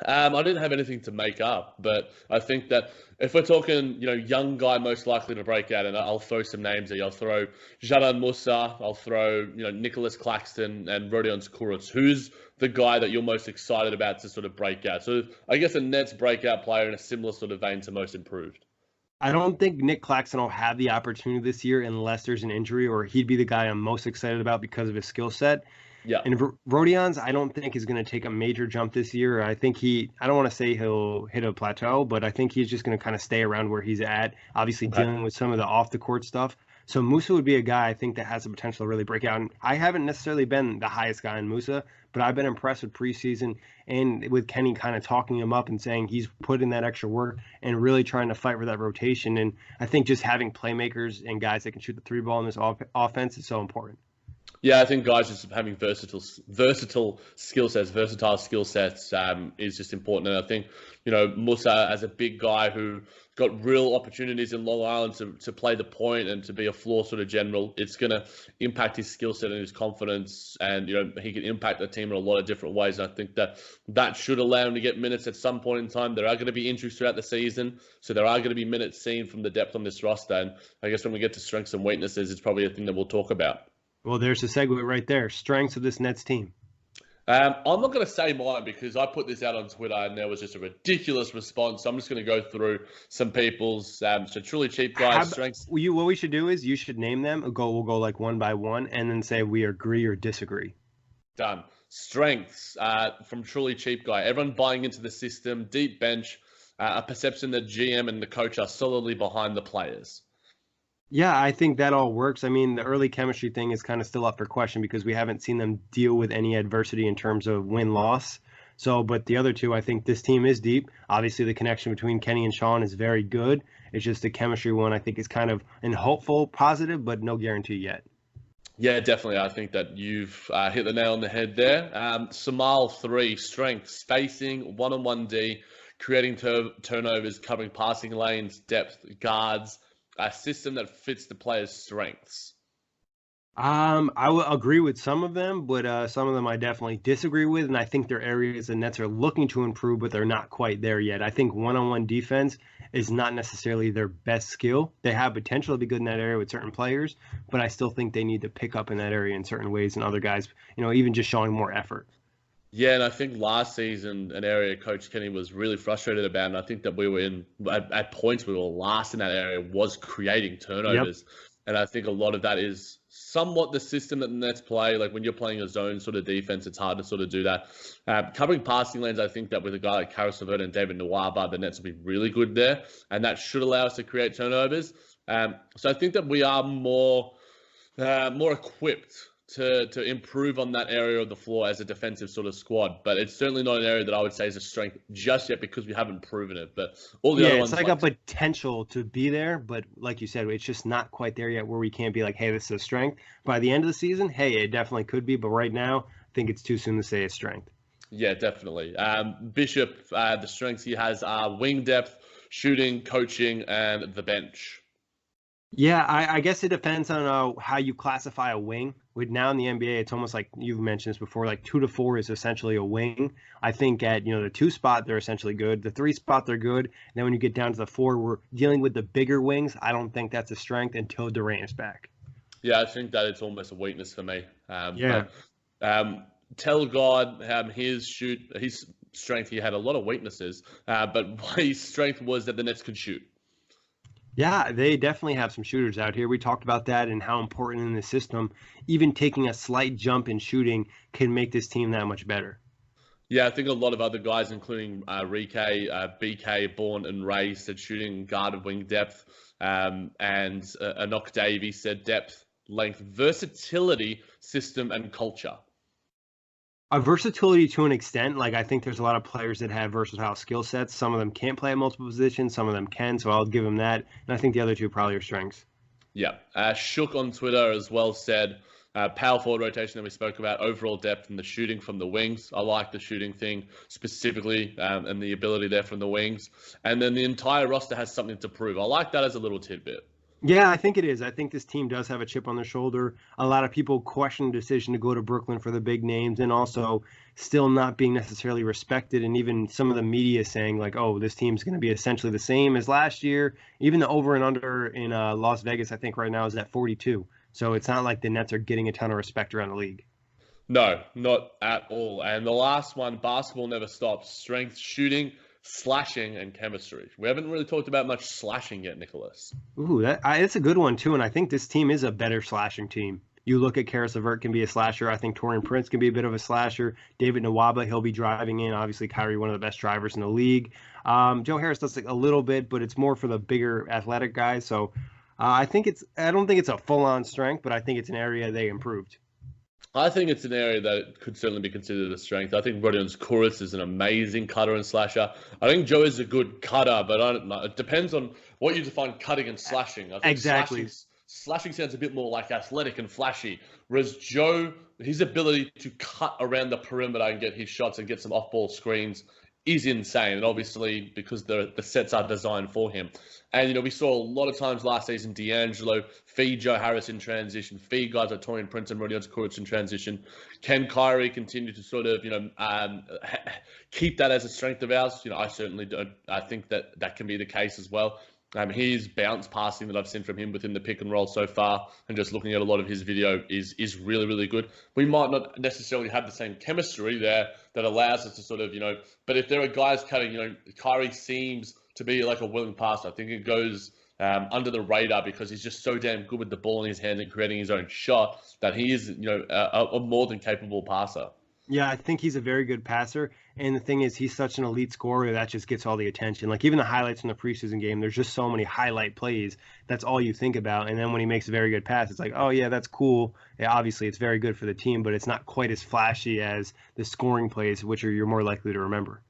I didn't have anything to make up, but I think that if we're talking, young guy most likely to break out, and I'll throw some names there. I'll throw Jadon Musa, I'll throw, Nicholas Claxton and Rodion Kuruc. Who's the guy that you're most excited about to sort of break out? So I guess a Nets breakout player in a similar sort of vein to most improved. I don't think Nick Claxton will have the opportunity this year unless there's an injury, or he'd be the guy I'm most excited about because of his skill set. Yeah. And Rodion's, I don't think is going to take a major jump this year. I think I don't want to say he'll hit a plateau, but I think he's just going to kind of stay around where he's at, obviously dealing with some of the off the court stuff. So Musa would be a guy I think that has the potential to really break out. And I haven't necessarily been the highest guy in Musa, but I've been impressed with preseason and with Kenny kind of talking him up and saying he's put in that extra work and really trying to fight for that rotation. And I think just having playmakers and guys that can shoot the three ball in this offense is so important. Yeah, I think guys just having versatile skill sets is just important. And I think, Musa as a big guy who got real opportunities in Long Island to play the point and to be a floor sort of general, it's going to impact his skill set and his confidence. And, he can impact the team in a lot of different ways. And I think that should allow him to get minutes at some point in time. There are going to be injuries throughout the season. So there are going to be minutes seen from the depth on this roster. And I guess when we get to strengths and weaknesses, it's probably a thing that we'll talk about. Well, there's the segue right there. Strengths of this Nets team. I'm not going to say mine because I put this out on Twitter and there was just a ridiculous response. So I'm just going to go through some people's so truly cheap guys' strengths. What we should do is you should name them. We'll go like one by one and then say we agree or disagree. Done. Strengths from truly cheap guy. Everyone buying into the system, deep bench, a perception that GM and the coach are solidly behind the players. Yeah, I think that all works. I mean, the early chemistry thing is kind of still up for question because we haven't seen them deal with any adversity in terms of win-loss. So, but the other two, I think this team is deep. Obviously, the connection between Kenny and Sean is very good. It's just the chemistry one, I think, is kind of an hopeful positive, but no guarantee yet. Yeah, definitely. I think that you've hit the nail on the head there. Samal 3, strength, spacing, one-on-one D, creating turnovers, covering passing lanes, depth, guards, a system that fits the player's strengths. I will agree with some of them, but some of them I definitely disagree with, and I think they're areas the Nets are looking to improve, but they're not quite there yet. I think one-on-one defense is not necessarily their best skill. They have potential to be good in that area with certain players, but I still think they need to pick up in that area in certain ways, and other guys, even just showing more effort. Yeah, and I think last season, an area Coach Kenny was really frustrated about, and I think that we were at points we were last in that area, was creating turnovers. Yep. And I think a lot of that is somewhat the system that the Nets play. Like when you're playing a zone sort of defense, it's hard to sort of do that. Covering passing lanes, I think that with a guy like Caris LeVert and David Nwaba, the Nets will be really good there, and that should allow us to create turnovers. So I think that we are more equipped to improve on that area of the floor as a defensive sort of squad. But it's certainly not an area that I would say is a strength just yet because we haven't proven it. But all the other ones, it's like a potential to be there, but like you said, it's just not quite there yet where we can't be like, hey, this is a strength. By the end of the season, hey, it definitely could be. But right now, I think it's too soon to say it's strength. Yeah, definitely. Bishop, the strengths he has are wing depth, shooting, coaching, and the bench. Yeah, I guess it depends on how you classify a wing. With now in the NBA, it's almost like you've mentioned this before, like 2 to 4 is essentially a wing. I think at the 2 spot, they're essentially good. The 3 spot, they're good. And then when you get down to the 4, we're dealing with the bigger wings. I don't think that's a strength until Durant is back. Yeah, I think that it's almost a weakness for me. Tell God his strength, he had a lot of weaknesses, but his strength was that the Nets could shoot. Yeah, they definitely have some shooters out here. We talked about that and how important in the system, even taking a slight jump in shooting can make this team that much better. Yeah, I think a lot of other guys, including Rike, BK, Bourne, and Ray, said shooting, guard, and wing depth. And Enoch Davies said depth, length, versatility, system, and culture. A versatility to an extent. Like I think there's a lot of players that have versatile skill sets. Some of them can't play at multiple positions. Some of them can. So I'll give them that. And I think the other two probably are strengths. Yeah. Shook on Twitter as well said Power forward rotation that we spoke about, overall depth and the shooting from the wings. I like the shooting thing specifically and the ability there from the wings. And then the entire roster has something to prove. I like that as a little tidbit. Yeah, I think it is. I think this team does have a chip on their shoulder. A lot of people question the decision to go to Brooklyn for the big names and also still not being necessarily respected. And even some of the media saying like, oh, this team's going to be essentially the same as last year. Even the over and under in Las Vegas, I think right now is at 42. So it's not like the Nets are getting a ton of respect around the league. No, not at all. And the last one, basketball never stops. Strength, shooting, slashing, and chemistry. We haven't really talked about much slashing yet, Nicholas. Ooh, that's a good one too. And I think this team is a better slashing team. You look at Karis LeVert can be a slasher. I think Taurean Prince can be a bit of a slasher. David Nwaba, he'll be driving in. Obviously, Kyrie, one of the best drivers in the league. Joe Harris does a little bit, but it's more for the bigger athletic guys. So I don't think it's a full-on strength, but I think it's an area they improved. I think it's an area that could certainly be considered a strength. I think Rodion Kurucs is an amazing cutter and slasher. I think Joe is a good cutter, but I don't know. It depends on what you define cutting and slashing. I think exactly. Slashing sounds a bit more like athletic and flashy, whereas Joe, his ability to cut around the perimeter and get his shots and get some off-ball screens is insane. And obviously, because the sets are designed for him. And, we saw a lot of times last season, D'Angelo feed Joe Harris in transition, feed guys like Taurean Prince and Rodion Kurucs in transition. Can Kyrie continue to sort of, keep that as a strength of ours? I certainly don't. I think that can be the case as well. His bounce passing that I've seen from him within the pick and roll so far, and just looking at a lot of his video is really, really good. We might not necessarily have the same chemistry there that allows us to sort of, but if there are guys cutting, Kyrie seems to be like a willing passer. I think it goes under the radar because he's just so damn good with the ball in his hand and creating his own shot that he is, a more than capable passer. Yeah, I think he's a very good passer. And the thing is, he's such an elite scorer that just gets all the attention. Like even the highlights from the preseason game, there's just so many highlight plays. That's all you think about. And then when he makes a very good pass, it's like, oh, yeah, that's cool. Yeah, obviously, it's very good for the team, but it's not quite as flashy as the scoring plays, which you're more likely to remember.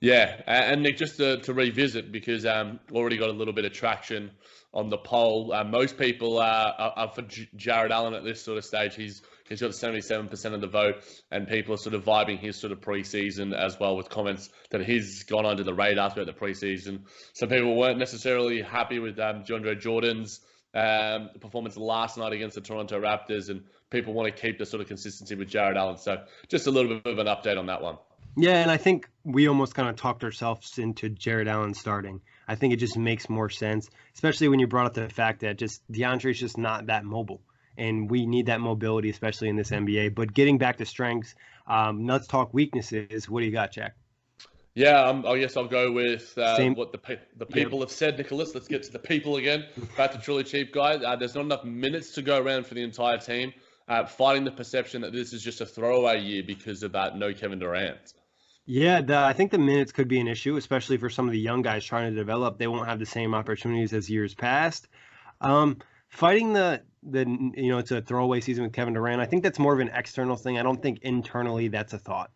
Yeah, and Nick, just to revisit, because already got a little bit of traction on the poll. Most people are for Jared Allen at this sort of stage. He's got 77% of the vote, and people are sort of vibing his sort of preseason as well, with comments that he's gone under the radar throughout the preseason. Some people weren't necessarily happy with DeAndre Jordan's performance last night against the Toronto Raptors, and people want to keep the sort of consistency with Jared Allen. So just a little bit of an update on that one. Yeah, and I think we almost kind of talked ourselves into Jared Allen starting. I think it just makes more sense, especially when you brought up the fact that just DeAndre's just not that mobile. And we need that mobility, especially in this NBA. But getting back to strengths, let's talk weaknesses. What do you got, Jack? Yeah, I guess I'll go with what the people have said, Nicholas. Let's get to the people again. Back to Truly Cheap Guy. There's not enough minutes to go around for the entire team. Fighting the perception that this is just a throwaway year because of no Kevin Durant. Yeah, I think the minutes could be an issue, especially for some of the young guys trying to develop. They won't have the same opportunities as years past. Fighting it's a throwaway season with Kevin Durant. I think that's more of an external thing. I don't think internally that's a thought.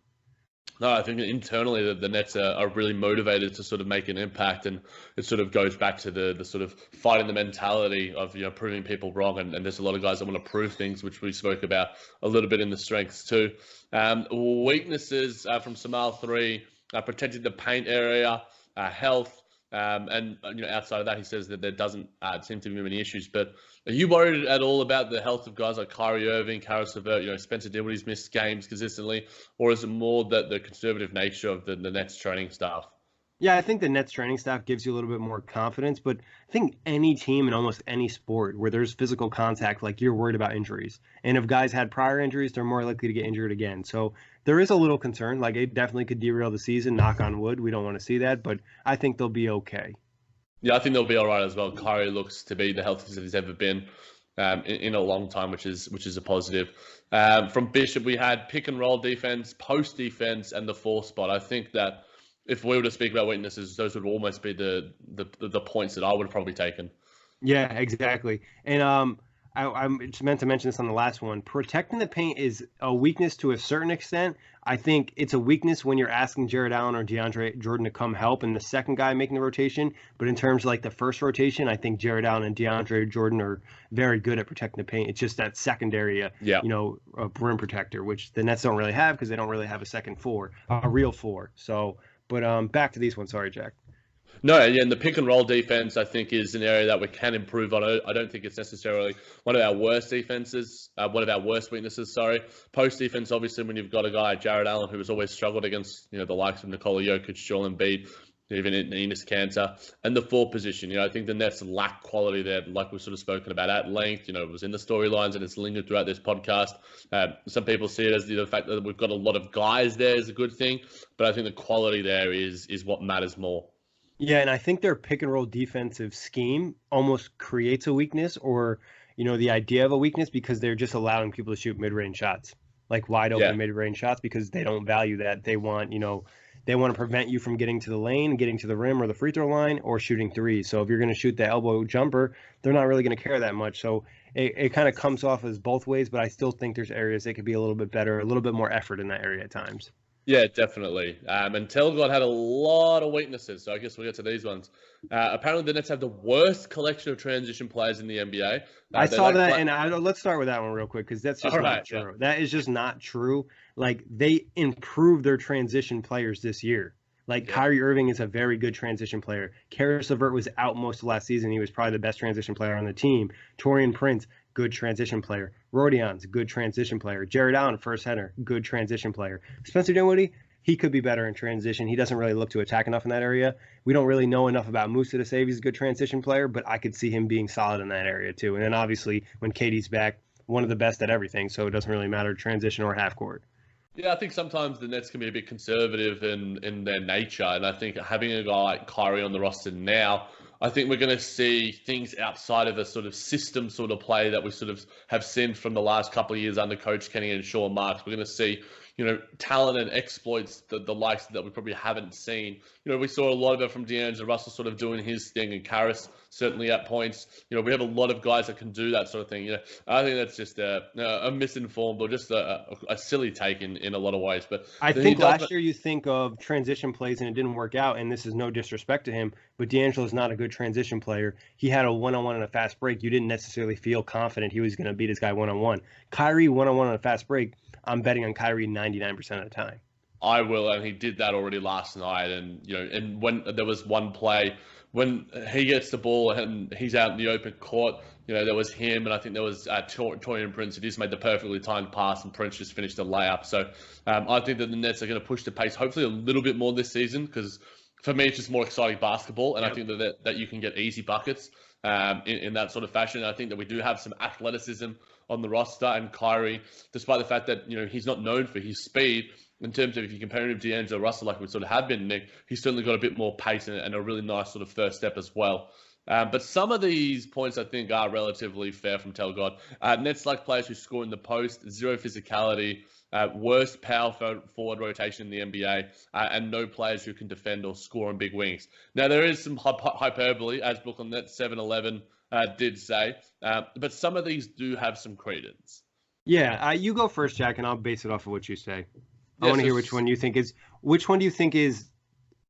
No, I think internally the Nets are really motivated to sort of make an impact, and it sort of goes back to the sort of fighting the mentality of proving people wrong, and there's a lot of guys that want to prove things, which we spoke about a little bit in the strengths too. Weaknesses from Samal 3, protecting the paint area, health, and outside of that, he says that there doesn't seem to be many issues. But are you worried at all about the health of guys like Kyrie Irving, Karis LeVert, Spencer Dinwiddie's missed games consistently, or is it more that the conservative nature of the Nets training staff? Yeah, I think the Nets training staff gives you a little bit more confidence, but I think any team in almost any sport where there's physical contact, like you're worried about injuries. And if guys had prior injuries, they're more likely to get injured again. So there is a little concern. Like it definitely could derail the season, knock on wood. We don't want to see that, but I think they'll be okay. Yeah, I think they'll be all right as well. Kyrie looks to be the healthiest that he's ever been in a long time, which is a positive. From Bishop, we had pick and roll defense, post defense, and the 4th spot. I think that if we were to speak about weaknesses, those would almost be the points that I would have probably taken. Yeah, exactly. And I just meant to mention this on the last one. Protecting the paint is a weakness to a certain extent. I think it's a weakness when you're asking Jared Allen or DeAndre Jordan to come help and the second guy making the rotation. But in terms of like the first rotation, I think Jared Allen and DeAndre Jordan are very good at protecting the paint. It's just that secondary, Yeah. rim protector, which the Nets don't really have because they don't really have a second four, a real four. So, but back to these ones. Sorry, Jack. No, and the pick and roll defense, I think, is an area that we can improve on. I don't think it's necessarily one of our worst defenses, one of our worst weaknesses, sorry. Post defense, obviously, when you've got a guy like Jared Allen who has always struggled against, the likes of Nikola Jokic, Joel Embiid, even Enes Kanter, and the fourth position. I think the Nets lack quality there, like we've sort of spoken about at length. It was in the storylines and it's lingered throughout this podcast. Some people see it as the fact that we've got a lot of guys there is a good thing, but I think the quality there is what matters more. Yeah, and I think their pick and roll defensive scheme almost creates a weakness or, the idea of a weakness because they're just allowing people to shoot mid-range shots, like wide open mid-range shots because they don't value that. They want, they want to prevent you from getting to the lane, getting to the rim or the free throw line or shooting threes. So if you're going to shoot the elbow jumper, they're not really going to care that much. So it kind of comes off as both ways, but I still think there's areas that could be a little bit better, a little bit more effort in that area at times. Yeah, definitely. And Telgod had a lot of weaknesses, so I guess we'll get to these ones. Apparently, the Nets have the worst collection of transition players in the NBA. I saw that, and let's start with that one real quick because that's just not true. Yeah. That is just not true. Like, they improved their transition players this year. Like, Kyrie Irving is a very good transition player. Karis LeVert was out most of last season. He was probably the best transition player on the team. Taurean Prince, good transition player. Rodion's good transition player. Jared Allen, first center, good transition player. Spencer Dinwiddie, he could be better in transition. He doesn't really look to attack enough in that area. We don't really know enough about Musa to say he's a good transition player, but I could see him being solid in that area too. And then obviously when KD's back, one of the best at everything, so it doesn't really matter transition or half court. Yeah, I think sometimes the Nets can be a bit conservative in their nature, and I think having a guy like Kyrie on the roster now, I think we're going to see things outside of a sort of system sort of play that we sort of have seen from the last couple of years under Coach Kenny and Sean Marks. We're going to see, talent and exploits the likes that we probably haven't seen. We saw a lot of it from D'Angelo Russell sort of doing his thing and Karis certainly at points. We have a lot of guys that can do that sort of thing. I think that's just a misinformed or just a silly take in a lot of ways. But I think last year you think of transition plays and it didn't work out, and this is no disrespect to him, but D'Angelo is not a good transition player. He had a one-on-one and a fast break. You didn't necessarily feel confident he was going to beat this guy one-on-one. Kyrie one-on-one and a fast break, I'm betting on Kyrie 99% of the time. I will, and he did that already last night. And and when there was one play when he gets the ball and he's out in the open court, there was him, and I think there was Taurean Prince who just made the perfectly timed pass, and Prince just finished the layup. So I think that the Nets are going to push the pace, hopefully a little bit more this season, because for me it's just more exciting basketball, and I think that you can get easy buckets in that sort of fashion. And I think that we do have some athleticism on the roster, and Kyrie, despite the fact that he's not known for his speed, in terms of if you compare him to D'Angelo Russell like we sort of have been, Nick, he's certainly got a bit more pace and a really nice sort of first step as well. But some of these points I think are relatively fair from Telgod. Nets like players who score in the post, zero physicality, worst power forward rotation in the NBA, and no players who can defend or score on big wings. Now, there is some hyperbole, as Brooklyn Nets 7-11 did say, but some of these do have some credence. Yeah, you go first, Jack, and I'll base it off of what you say. I want to hear which one do you think is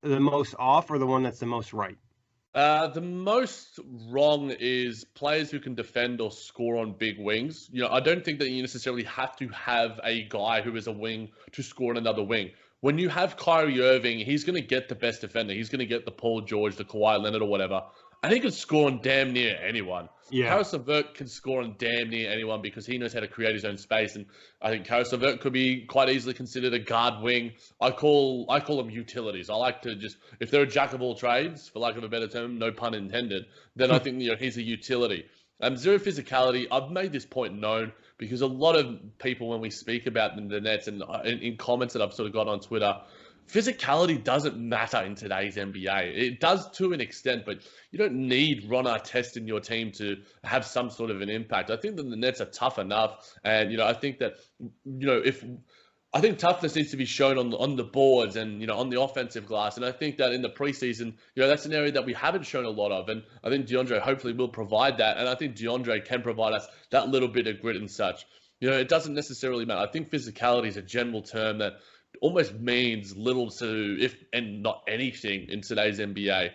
the most off or the one that's the most right? The most wrong is players who can defend or score on big wings. I don't think that you necessarily have to have a guy who is a wing to score on another wing. When you have Kyrie Irving, he's going to get the best defender. He's going to get the Paul George, the Kawhi Leonard or whatever. And he can score on damn near anyone. Yeah. Karis LeVert can score on damn near anyone because he knows how to create his own space. And I think Karis LeVert could be quite easily considered a guard wing. I call them utilities. I like to just, if they're a jack of all trades, for lack of a better term, no pun intended, then I think he's a utility. Zero physicality, I've made this point known because a lot of people, when we speak about the Nets and in comments that I've sort of got on Twitter, physicality doesn't matter in today's NBA. It does to an extent, but you don't need Ron Artest in your team to have some sort of an impact. I think that the Nets are tough enough, and I think that if I think toughness needs to be shown on the boards and on the offensive glass, and I think that in the preseason, that's an area that we haven't shown a lot of, and I think DeAndre hopefully will provide that, and I think DeAndre can provide us that little bit of grit and such. It doesn't necessarily matter. I think physicality is a general term that almost means little to if and not anything in today's NBA.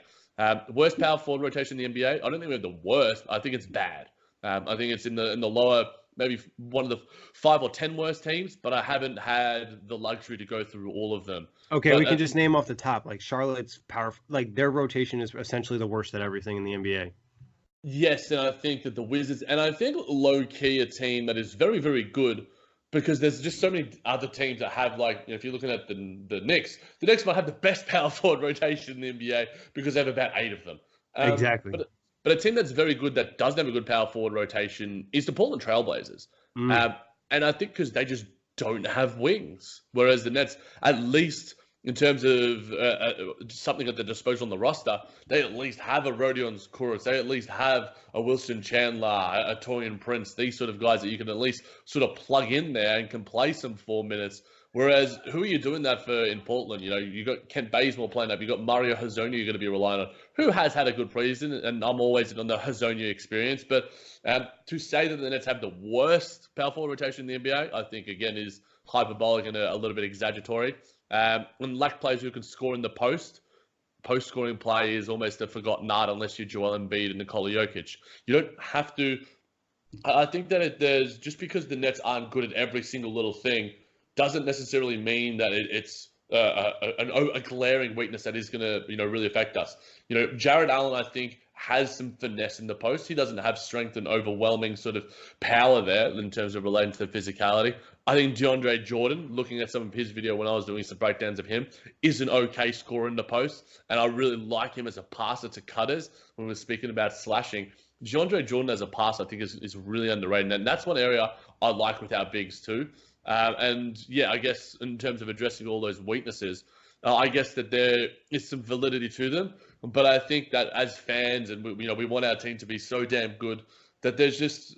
Worst power forward rotation in the NBA? I don't think we have the worst. I think it's bad. I think it's in the lower, maybe one of the 5 or 10 worst teams, but I haven't had the luxury to go through all of them. Okay, but we can just name off the top. Like Charlotte's power, like their rotation is essentially the worst at everything in the NBA. Yes, and I think that the Wizards, and I think low-key a team that is very, very good, because there's just so many other teams that have, like, if you're looking at the Knicks might have the best power forward rotation in the NBA because they have about 8 of them. Exactly. But a team that's very good that doesn't have a good power forward rotation is the Portland Trailblazers. And I think because they just don't have wings, whereas the Nets, at least in terms of something at the disposal on the roster, they at least have a Rodion Kurucs, they at least have a Wilson Chandler, a Taurean Prince, these sort of guys that you can at least sort of plug in there and can play some 4 minutes. Whereas, who are you doing that for in Portland? You got Kent Bazemore playing up. You got Mario Hezonja you're going to be relying on, who has had a good preseason, and I'm always on the Hezonja experience. But to say that the Nets have the worst power forward rotation in the NBA, I think, again, is hyperbolic and a little bit exaggeratory. And lack players who can score in the post-scoring play is almost a forgotten art unless you're Joel Embiid and Nikola Jokic. You don't have to. I think that there's just because the Nets aren't good at every single little thing doesn't necessarily mean that it's a glaring weakness that is going to really affect us. Jared Allen, I think, has some finesse in the post. He doesn't have strength and overwhelming sort of power there in terms of relating to the physicality. I think DeAndre Jordan, looking at some of his video when I was doing some breakdowns of him, is an okay scorer in the post. And I really like him as a passer to cutters when we're speaking about slashing. DeAndre Jordan as a passer, I think, is really underrated. And that's one area I like with our bigs too. And yeah, I guess in terms of addressing all those weaknesses, I guess that there is some validity to them. But I think that as fans, and we want our team to be so damn good, that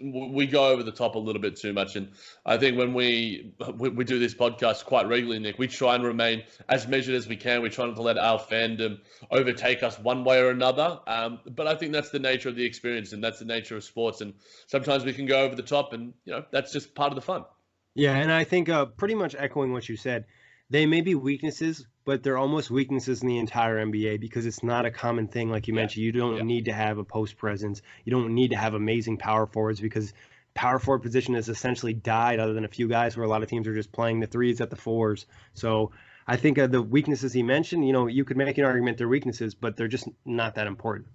we go over the top a little bit too much. And I think when we do this podcast quite regularly, Nick, we try and remain as measured as we can. We try not to let our fandom overtake us one way or another. But I think that's the nature of the experience, and that's the nature of sports. And sometimes we can go over the top, and that's just part of the fun. Yeah, and I think pretty much echoing what you said, they may be weaknesses, but they're almost weaknesses in the entire NBA because it's not a common thing. Like you mentioned, you don't need to have a post presence. You don't need to have amazing power forwards because power forward position has essentially died other than a few guys where a lot of teams are just playing the threes at the fours. So I think the weaknesses he mentioned, you could make an argument they're weaknesses, but they're just not that important.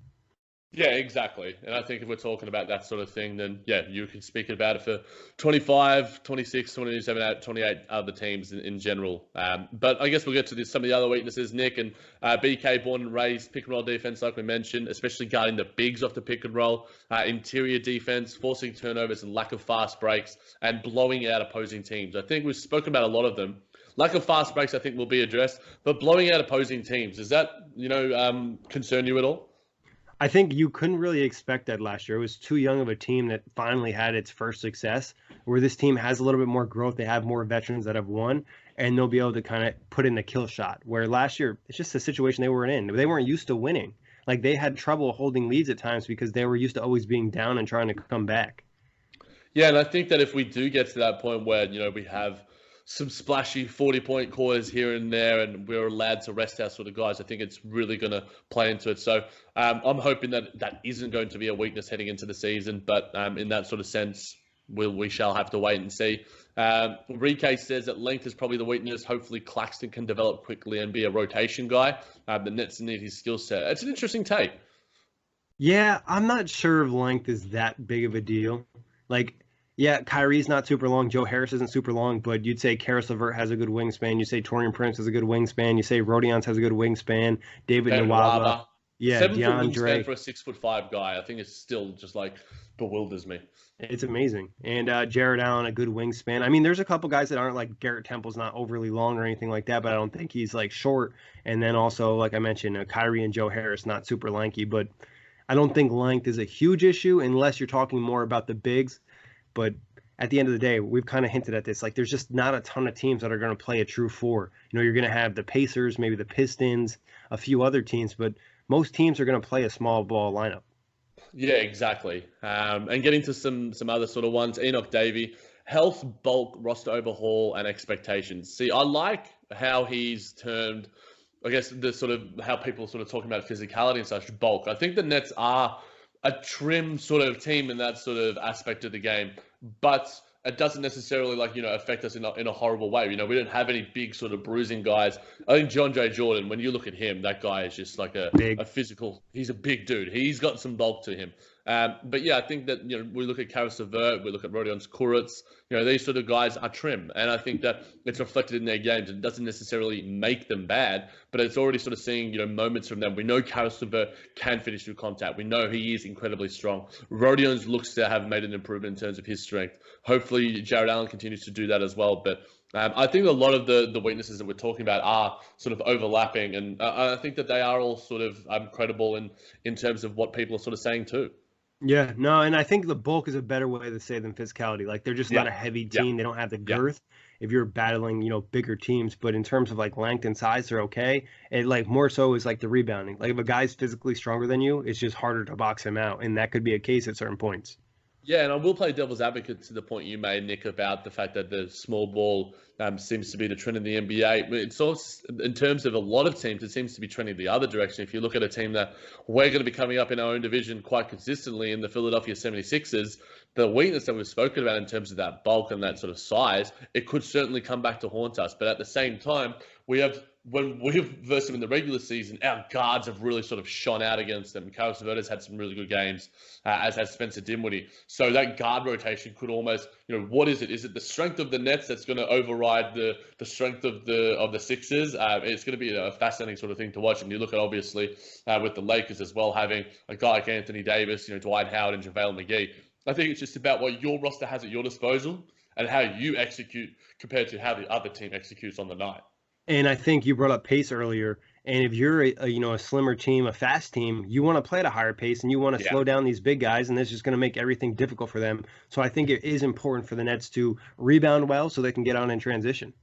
Yeah, exactly. And I think if we're talking about that sort of thing, then yeah, you can speak about it for 25, 26, 27, 28 other teams in general. But I guess we'll get to some of the other weaknesses. Nick and BK, born and raised, pick and roll defense, like we mentioned, especially guarding the bigs off the pick and roll, interior defense, forcing turnovers and lack of fast breaks, and blowing out opposing teams. I think we've spoken about a lot of them. Lack of fast breaks, I think, will be addressed. But blowing out opposing teams, does that, concern you at all? I think you couldn't really expect that last year. It was too young of a team that finally had its first success, where this team has a little bit more growth. They have more veterans that have won, and they'll be able to kind of put in the kill shot. Where last year, it's just a situation they weren't in. They weren't used to winning. Like, they had trouble holding leads at times because they were used to always being down and trying to come back. Yeah, and I think that if we do get to that point where, we have some splashy 40-point quarters here and there, and we're allowed to rest our sort of guys, I think it's really going to play into it. So I'm hoping that isn't going to be a weakness heading into the season, but in that sort of sense, we shall have to wait and see. Rike says that length is probably the weakness. Hopefully Claxton can develop quickly and be a rotation guy. The Nets need his skill set. It's an interesting take. Yeah, I'm not sure if length is that big of a deal. Like, yeah, Kyrie's not super long. Joe Harris isn't super long, but you'd say Karis LeVert has a good wingspan. You say Taurean Prince has a good wingspan. You say Rodions has a good wingspan. David Nwaba. Yeah, 7-foot DeAndre. wingspan for a 6'5" guy. I think it's still just bewilders me. It's amazing. And Jared Allen, a good wingspan. I mean, there's a couple guys that aren't like Garrett Temple's not overly long or anything like that, but I don't think he's short. And then also, like I mentioned, Kyrie and Joe Harris, not super lanky, but I don't think length is a huge issue unless you're talking more about the bigs. But at the end of the day, we've kind of hinted at this. Like, there's just not a ton of teams that are going to play a true four. You're going to have the Pacers, maybe the Pistons, a few other teams, but most teams are going to play a small ball lineup. Yeah, exactly. And getting to some other sort of ones, Enoch Davey, health, bulk, roster overhaul, and expectations. See, I like how he's termed, I guess, the sort of how people are sort of talking about physicality and such, bulk. I think the Nets are a trim sort of team in that sort of aspect of the game, but it doesn't necessarily affect us in a horrible way. We don't have any big sort of bruising guys. I think John J. Jordan, when you look at him, that guy is just like a physical. He's a big dude. He's got some bulk to him. But yeah, I think that we look at Karis LeVert, we look at Rodion Kurucs. These sort of guys are trim, and I think that it's reflected in their games. It doesn't necessarily make them bad, but it's already sort of seeing moments from them. We know Karis LeVert can finish through contact. We know he is incredibly strong. Rodion looks to have made an improvement in terms of his strength. Hopefully, Jared Allen continues to do that as well. But I think a lot of the weaknesses that we're talking about are sort of overlapping, and I think that they are all sort of credible in terms of what people are sort of saying too. Yeah, no, and I think the bulk is a better way to say than physicality. Like, they're just not a heavy team. Yeah. They don't have the girth if you're battling, bigger teams. But in terms of like length and size, they're okay. And like more so is like the rebounding. Like if a guy's physically stronger than you, it's just harder to box him out. And that could be a case at certain points. Yeah, and I will play devil's advocate to the point you made, Nick, about the fact that the small ball seems to be the trend in the NBA. It's also, in terms of a lot of teams, it seems to be trending the other direction. If you look at a team that we're going to be coming up in our own division quite consistently in the Philadelphia 76ers, the weakness that we've spoken about in terms of that bulk and that sort of size, it could certainly come back to haunt us. But at the same time, when we've versed them in the regular season, our guards have really sort of shone out against them. Karis LeVert has had some really good games, as has Spencer Dinwiddie. So that guard rotation could almost, what is it? Is it the strength of the Nets that's going to override the strength of the Sixers? It's going to be a fascinating sort of thing to watch. And you look at, obviously, with the Lakers as well, having a guy like Anthony Davis, Dwight Howard and JaVale McGee. I think it's just about what your roster has at your disposal and how you execute compared to how the other team executes on the night. And I think you brought up pace earlier. And if you're a slimmer team, a fast team, you want to play at a higher pace and you want to slow down these big guys, and that's just going to make everything difficult for them. So I think it is important for the Nets to rebound well so they can get on in transition.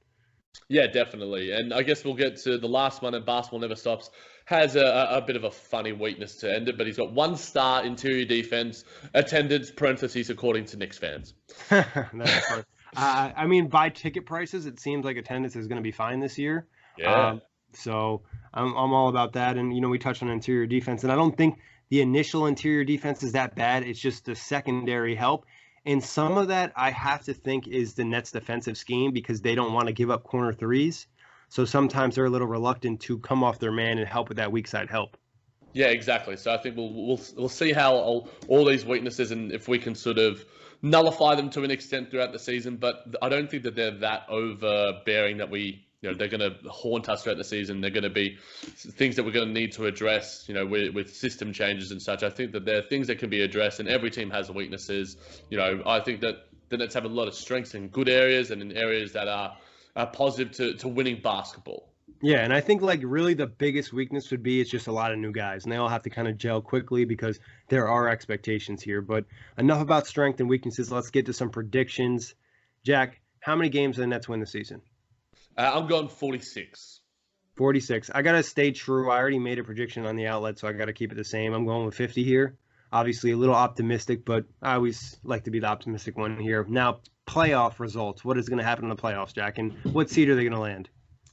Yeah, definitely. And I guess we'll get to the last one, and Basketball Never Stops has a bit of a funny weakness to end it, but he's got 1 star interior defense, attendance, parentheses, according to Knicks fans. That's funny. I mean, by ticket prices, it seems like attendance is going to be fine this year. Yeah. So I'm all about that. And, we touched on interior defense, and I don't think the initial interior defense is that bad. It's just the secondary help. And some of that I have to think is the Nets defensive scheme because they don't want to give up corner threes. So sometimes they're a little reluctant to come off their man and help with that weak side help. Yeah, exactly. So I think we'll see how all these weaknesses and if we can sort of nullify them to an extent throughout the season. But I don't think that they're that overbearing that they're going to haunt us throughout the season. They're going to be things that we're going to need to address, with system changes and such. I think that there are things that can be addressed, and every team has weaknesses. I think that the Nets have a lot of strengths in good areas and in areas that are positive to winning basketball. Yeah, and I think really the biggest weakness would be it's just a lot of new guys, and they all have to kind of gel quickly because there are expectations here. But enough about strength and weaknesses. Let's get to some predictions. Jack, how many games do the Nets win this season? I'm going 46. 46. I got to stay true. I already made a prediction on the outlet, so I got to keep it the same. I'm going with 50 here. Obviously a little optimistic, but I always like to be the optimistic one here. Now, playoff results. What is going to happen in the playoffs, Jack? And what seed are they going to land?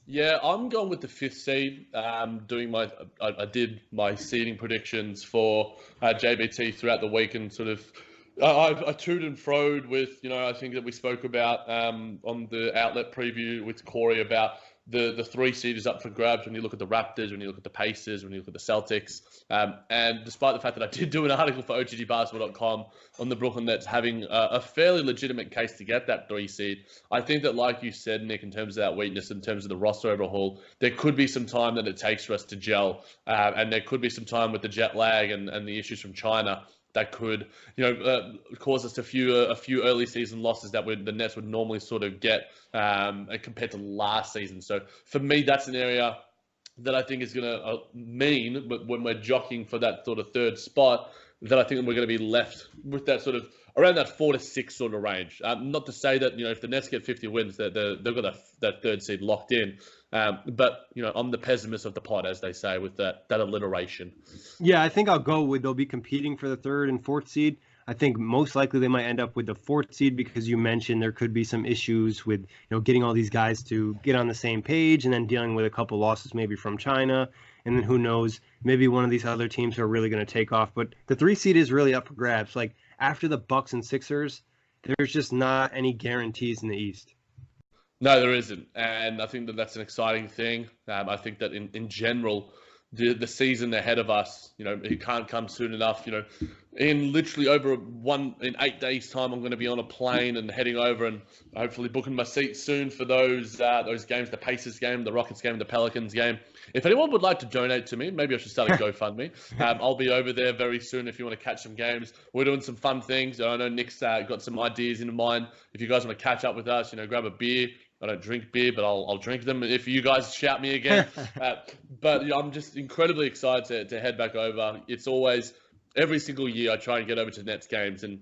Yeah, I'm going with the 5th seed. I did my seeding predictions for JBT throughout the week, and sort of I toed and froed with, I think that we spoke about on the outlet preview with Corey about the 3 seed is up for grabs when you look at the Raptors, when you look at the Pacers, when you look at the Celtics. And despite the fact that I did do an article for OTGBasketball.com on the Brooklyn Nets having a fairly legitimate case to get that 3 seed, I think that, like you said, Nick, in terms of that weakness, in terms of the roster overhaul, there could be some time that it takes for us to gel. And there could be some time with the jet lag and the issues from China that could, cause us a few early season losses that the Nets would normally sort of get compared to last season. So for me, that's an area that I think is going to mean when we're jockeying for that sort of third spot, that I think we're going to be left with that sort of around that 4 to 6 sort of range. Not to say that, if the Nets get 50 wins, they've got that third seed locked in. But I'm the pessimist of the pod, as they say, with that alliteration. Yeah, I think I'll go with they'll be competing for the third and fourth seed. I think most likely they might end up with the fourth seed because you mentioned there could be some issues with getting all these guys to get on the same page and then dealing with a couple losses maybe from China. And then who knows, maybe one of these other teams are really going to take off. But the 3 seed is really up for grabs. Like after the Bucks and Sixers, there's just not any guarantees in the East. No, there isn't. And I think that's an exciting thing. I think that in general, the season ahead of us, it can't come soon enough. In literally in 8 days' time, I'm going to be on a plane and heading over and hopefully booking my seat soon for those games, the Pacers game, the Rockets game, the Pelicans game. If anyone would like to donate to me, maybe I should start a GoFundMe. I'll be over there very soon if you want to catch some games. We're doing some fun things. I know Nick's got some ideas in mind. If you guys want to catch up with us, grab a beer. I don't drink beer, but I'll drink them if you guys shout me again. But I'm just incredibly excited to head back over. It's always every single year I try and get over to Nets games, and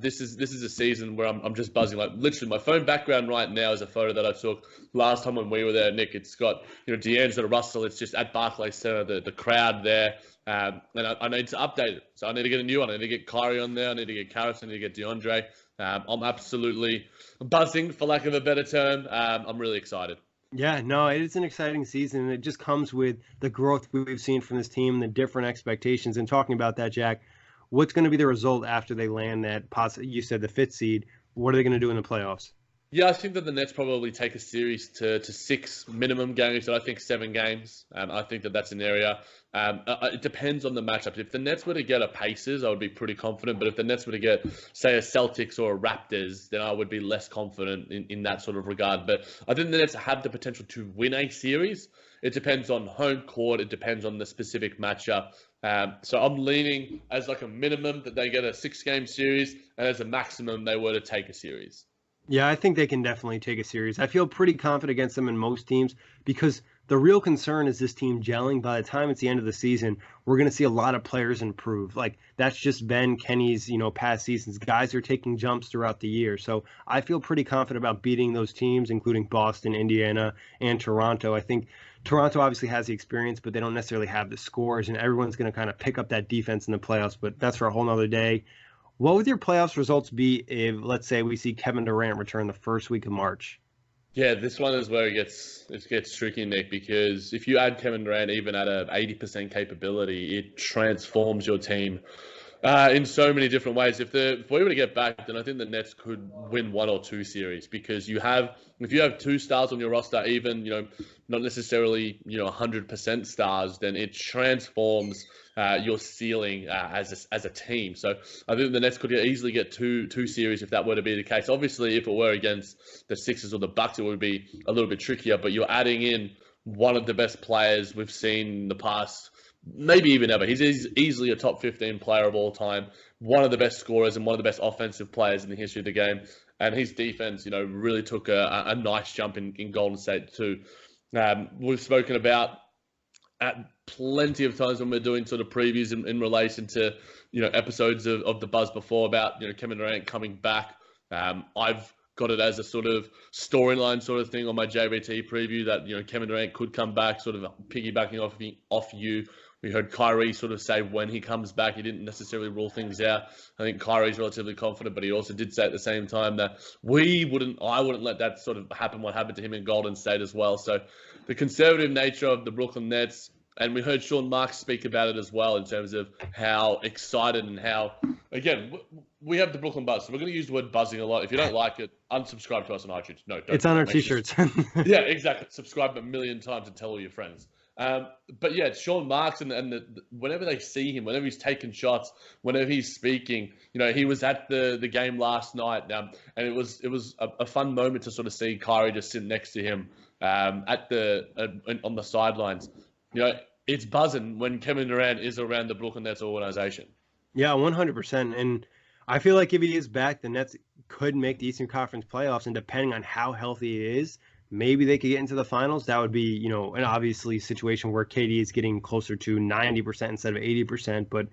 this is a season where I'm just buzzing. Like literally, my phone background right now is a photo that I took last time when we were there, Nick. It's got D'Angelo Russell. It's just at Barclays Center, the crowd there. And I need to update it. So I need to get a new one. I need to get Kyrie on there. I need to get Karras. I need to get DeAndre. I'm absolutely buzzing, for lack of a better term. I'm really excited. Yeah, no, it's an exciting season, and it just comes with the growth we've seen from this team, the different expectations. And talking about that, Jack, what's going to be the result after they land that, you said the 5th seed? What are they going to do in the playoffs? Yeah, I think that the Nets probably take a series to 6 minimum games, and I think 7 games. I think that's an area. It depends on the matchup. If the Nets were to get a Pacers, I would be pretty confident. But if the Nets were to get, say, a Celtics or a Raptors, then I would be less confident in that sort of regard. But I think the Nets have the potential to win a series. It depends on home court. It depends on the specific matchup. So I'm leaning as like a minimum that they get a 6-game series, and as a maximum they were to take a series. Yeah, I think they can definitely take a series. I feel pretty confident against them in most teams because the real concern is this team gelling. By the time it's the end of the season, we're going to see a lot of players improve. Like that's just been Kenny's, past seasons. Guys are taking jumps throughout the year. So I feel pretty confident about beating those teams, including Boston, Indiana, and Toronto. I think Toronto obviously has the experience, but they don't necessarily have the scores, and everyone's going to kind of pick up that defense in the playoffs. But that's for a whole nother day. What would your playoffs results be if, let's say, we see Kevin Durant return the first week of March? Yeah, this one is where it gets tricky, Nick, because if you add Kevin Durant even at a 80% capability, it transforms your team in so many different ways. If we were to get back, then I think the Nets could win 1 or 2 series because if you have 2 stars on your roster, even not necessarily 100% stars, then it transforms your ceiling as a team. So I think the Nets could easily get two series if that were to be the case. Obviously, if it were against the Sixers or the Bucks, it would be a little bit trickier. But you're adding in one of the best players we've seen in the past, maybe even ever. He's easily a top 15 player of all time, one of the best scorers and one of the best offensive players in the history of the game. And his defense, really took a nice jump in Golden State too. We've spoken about at plenty of times when we're doing sort of previews in relation to, episodes of The Buzz before about, Kevin Durant coming back. I've got it as a sort of storyline sort of thing on my JVT preview that, Kevin Durant could come back, sort of piggybacking off you. We heard Kyrie sort of say when he comes back, he didn't necessarily rule things out. I think Kyrie's relatively confident, but he also did say at the same time that I wouldn't let that sort of happen, what happened to him in Golden State as well. So the conservative nature of the Brooklyn Nets, and we heard Sean Marks speak about it as well in terms of how excited and how, again, we have the Brooklyn Buzz. So we're going to use the word buzzing a lot. If you don't like it, unsubscribe to us on iTunes. No, don't. It's on our T-shirts. Yeah, exactly. Subscribe a million times and tell all your friends. But yeah, Sean Marks and whenever they see him, whenever he's taking shots, whenever he's speaking, he was at the game last night, and it was a fun moment to sort of see Kyrie just sit next to him on the sidelines. It's buzzing when Kevin Durant is around the Brooklyn Nets organization. Yeah, 100%. And I feel like if he is back, the Nets could make the Eastern Conference playoffs, and depending on how healthy he is, maybe they could get into the finals. That would be, you know, an obviously situation where KD is getting closer to 90% instead of 80%. But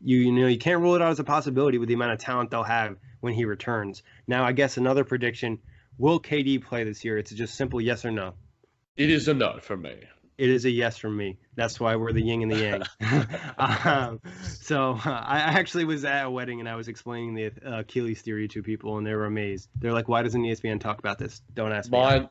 you know, you can't rule it out as a possibility with the amount of talent they'll have when he returns. Now, I guess another prediction: will KD play this year? It's just simple yes or no. It is a no from me. It is a yes from me. That's why we're the yin and the yang. I actually was at a wedding and I was explaining the Achilles theory to people, and they were amazed. They're like, "Why doesn't ESPN talk about this? Don't ask me."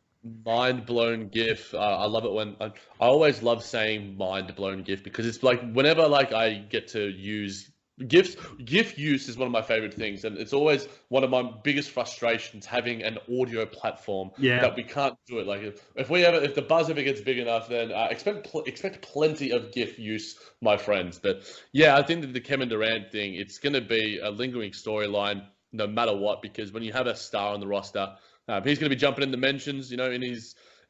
Mind blown gif. I love it when I always love saying mind blown gif because it's like whenever like I get to use GIFs, GIF use is one of my favorite things, and it's always one of my biggest frustrations having an audio platform that we can't do it. Like if the buzz ever gets big enough, then expect plenty of GIF use, my friends. But yeah, I think that the Kevin Durant thing, it's going to be a lingering storyline no matter what, because when you have a star on the roster, he's going to be jumping in the mentions, you know,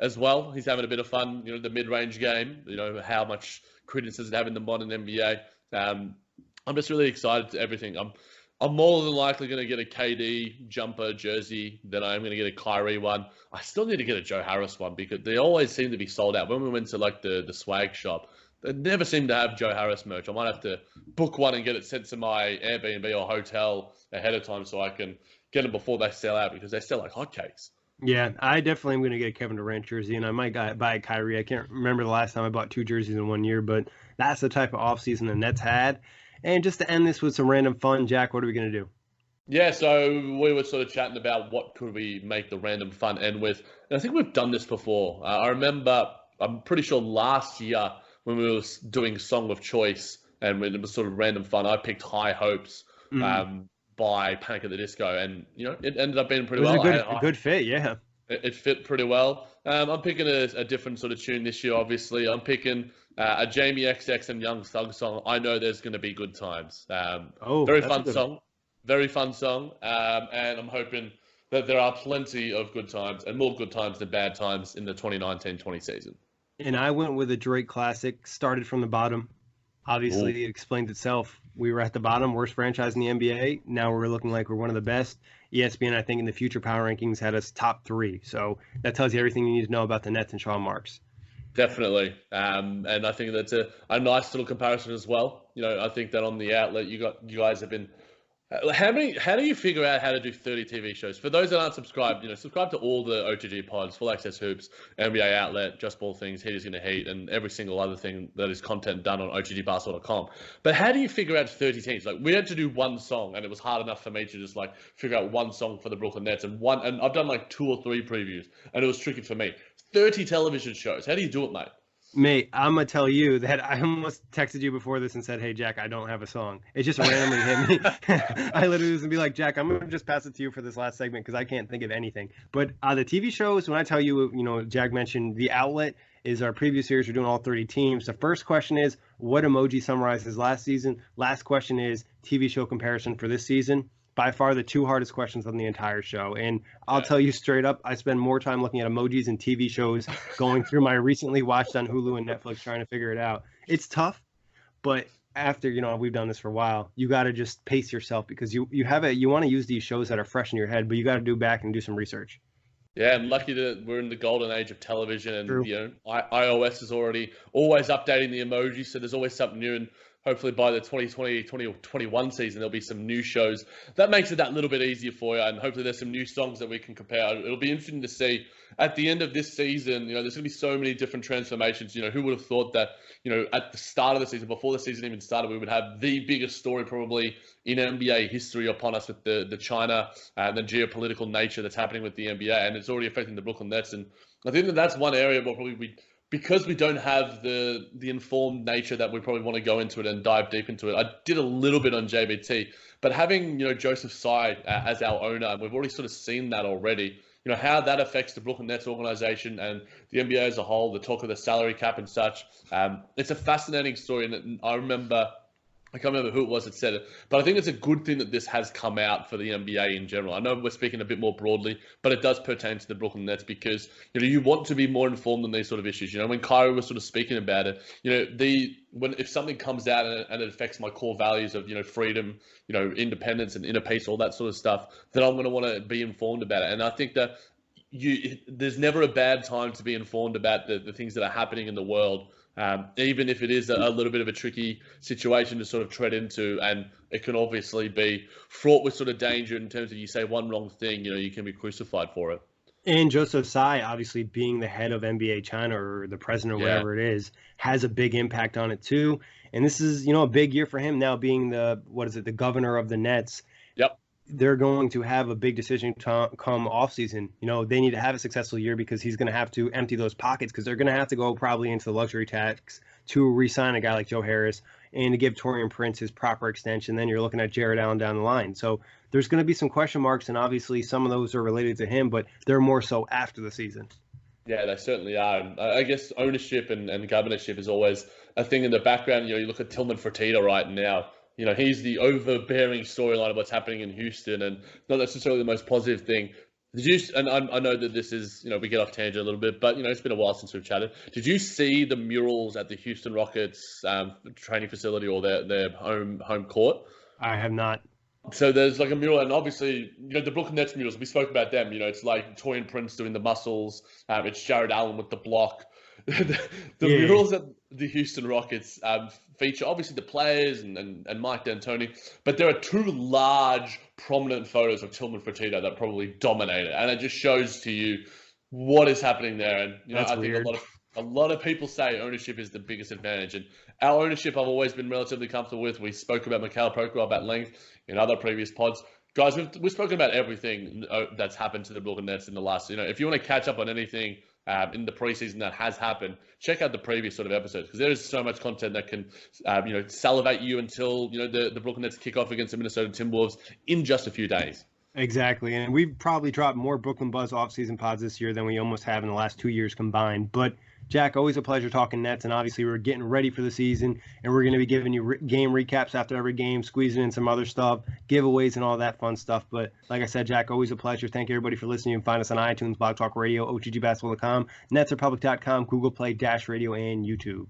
as well. He's having a bit of fun, you know, the mid-range game. You know, how much credence does it have in the modern NBA? I'm just really excited to everything. I'm more than likely going to get a KD jumper jersey than I am going to get a Kyrie one. I still need to get a Joe Harris one because they always seem to be sold out. When we went to like the swag shop, they never seem to have Joe Harris merch. I might have to book one and get it sent to my Airbnb or hotel ahead of time so I can get them before they sell out because they sell like hotcakes. Yeah, I definitely am going to get a Kevin Durant jersey, and I might buy a Kyrie. I can't remember the last time I bought 2 jerseys in 1 year, but that's the type of offseason the Nets had. And just to end this with some random fun, Jack, what are we going to do? Yeah, so we were sort of chatting about what could we make the random fun end with. And I think we've done this before. I remember, I'm pretty sure last year when we were doing Song of Choice and when it was sort of random fun, I picked High Hopes by Panic at the Disco. And, you know, it ended up being pretty well. It was a good fit, yeah. It fit pretty well. I'm picking a different sort of tune this year, obviously. I'm picking a Jamie XX and Young Thug song. I know there's going to be good times. Very fun song. Very fun song. And I'm hoping that there are plenty of good times and more good times than bad times in the 2019-20 season. And I went with a Drake classic, Started from the Bottom. Obviously, it explains itself. We were at the bottom, worst franchise in the NBA. Now we're looking like we're one of the best. ESPN, I think, in the future power rankings had us top 3. So that tells you everything you need to know about the Nets and Sean Marks. Definitely. And I think that's a nice little comparison as well. You know, I think that on the outlet, you guys have been. How do you figure out how to do 30 TV shows? For those that aren't subscribed, you know, subscribe to all the OTG pods, Full Access Hoops, NBA Outlet, Just Ball Things, Heaters Gonna Heat, and every single other thing that is content done on OTGbasketball.com. But how do you figure out 30 teams? Like, we had to do one song, and it was hard enough for me to just like figure out one song for the Brooklyn Nets, and I've done like 2 or 3 previews, and it was tricky for me. 30 television shows. How do you do it, mate? Mate, I'm going to tell you that I almost texted you before this and said, hey, Jack, I don't have a song. It just randomly hit me. I literally was going to be like, Jack, I'm going to just pass it to you for this last segment because I can't think of anything. But the TV shows, when I tell you, you know, Jack mentioned the outlet is our preview series. We're doing all 30 teams. The first question is, what emoji summarizes last season? Last question is TV show comparison for this season. By far the 2 hardest questions on the entire show. And I'll tell you straight up, I spend more time looking at emojis and TV shows going through my recently watched on Hulu and Netflix trying to figure it out. It's tough, but after, you know, we've done this for a while, you got to just pace yourself because you want to use these shows that are fresh in your head, but you got to do back and do some research. Yeah, I'm lucky that we're in the golden age of television and, True. You know, iOS is always updating the emojis. So there's always something new, and hopefully by the 2020-2021 season, there'll be some new shows. That makes it that little bit easier for you, and hopefully there's some new songs that we can compare. It'll be interesting to see at the end of this season, you know, there's going to be so many different transformations. You know, who would have thought that, you know, at the start of the season, before the season even started, we would have the biggest story probably in NBA history upon us with the China and the geopolitical nature that's happening with the NBA, and it's already affecting the Brooklyn Nets. And I think that that's one area where probably because we don't have the informed nature that we probably want to go into it and dive deep into it. I did a little bit on JBT, but having, you know, Joseph Tsai as our owner, we've already sort of seen that already. You know, how that affects the Brooklyn Nets organization and the NBA as a whole, the talk of the salary cap and such. It's a fascinating story. And I can't remember who it was that said it, but I think it's a good thing that this has come out for the NBA in general. I know we're speaking a bit more broadly, but it does pertain to the Brooklyn Nets because, you know, you want to be more informed on these sort of issues. You know, when Kyrie was sort of speaking about it, you know, if something comes out and it affects my core values of, you know, freedom, you know, independence and inner peace, all that sort of stuff, then I'm going to want to be informed about it. And I think that there's never a bad time to be informed about the things that are happening in the world, even if it is a little bit of a tricky situation to sort of tread into, and it can obviously be fraught with sort of danger in terms of you say one wrong thing, you can be crucified for it. And Joseph Tsai, obviously being the head of NBA China or the president or whatever it is, has a big impact on it too. And this is, a big year for him now being the governor of the Nets. Yep. They're going to have a big decision come off season. They need to have a successful year because he's going to have to empty those pockets because they're going to have to go probably into the luxury tax to re-sign a guy like Joe Harris and to give Taurean Prince his proper extension. Then you're looking at Jared Allen down the line. So there's going to be some question marks, and obviously some of those are related to him, but they're more so after the season. Yeah, they certainly are. I guess ownership and governorship is always a thing in the background. You look at Tillman Fertitta right now. He's the overbearing storyline of what's happening in Houston, and not necessarily the most positive thing. And I know that this is, we get off tangent a little bit, but, it's been a while since we've chatted. Did you see the murals at the Houston Rockets training facility or their home court? I have not. So there's like a mural, and obviously, the Brooklyn Nets murals, we spoke about them. It's like Taurean Prince doing the muscles. It's Jared Allen with the block. The murals at the Houston Rockets feature obviously the players and Mike D'Antoni, but there are two large, prominent photos of Tillman Fertitta that probably dominate it, and it just shows to you what is happening there. And I think a lot of people say ownership is the biggest advantage, and our ownership I've always been relatively comfortable with. We spoke about Mikhail Prokhorov at length in other previous pods. Guys, we've spoken about everything that's happened to the Brooklyn Nets in the last, if you want to catch up on anything in the preseason that has happened, check out the previous sort of episodes, because there is so much content that can, salivate you until, the Brooklyn Nets kick off against the Minnesota Timberwolves in just a few days. Exactly. And we've probably dropped more Brooklyn Buzz offseason pods this year than we almost have in the last 2 years combined. But Jack, always a pleasure talking Nets, and obviously we're getting ready for the season, and we're going to be giving you game recaps after every game, squeezing in some other stuff, giveaways, and all that fun stuff. But like I said, Jack, always a pleasure. Thank you, everybody, for listening. You can find us on iTunes, Blog Talk Radio, OTGBasketball.com, NetsRepublic.com, Google Play, Dash Radio, and YouTube.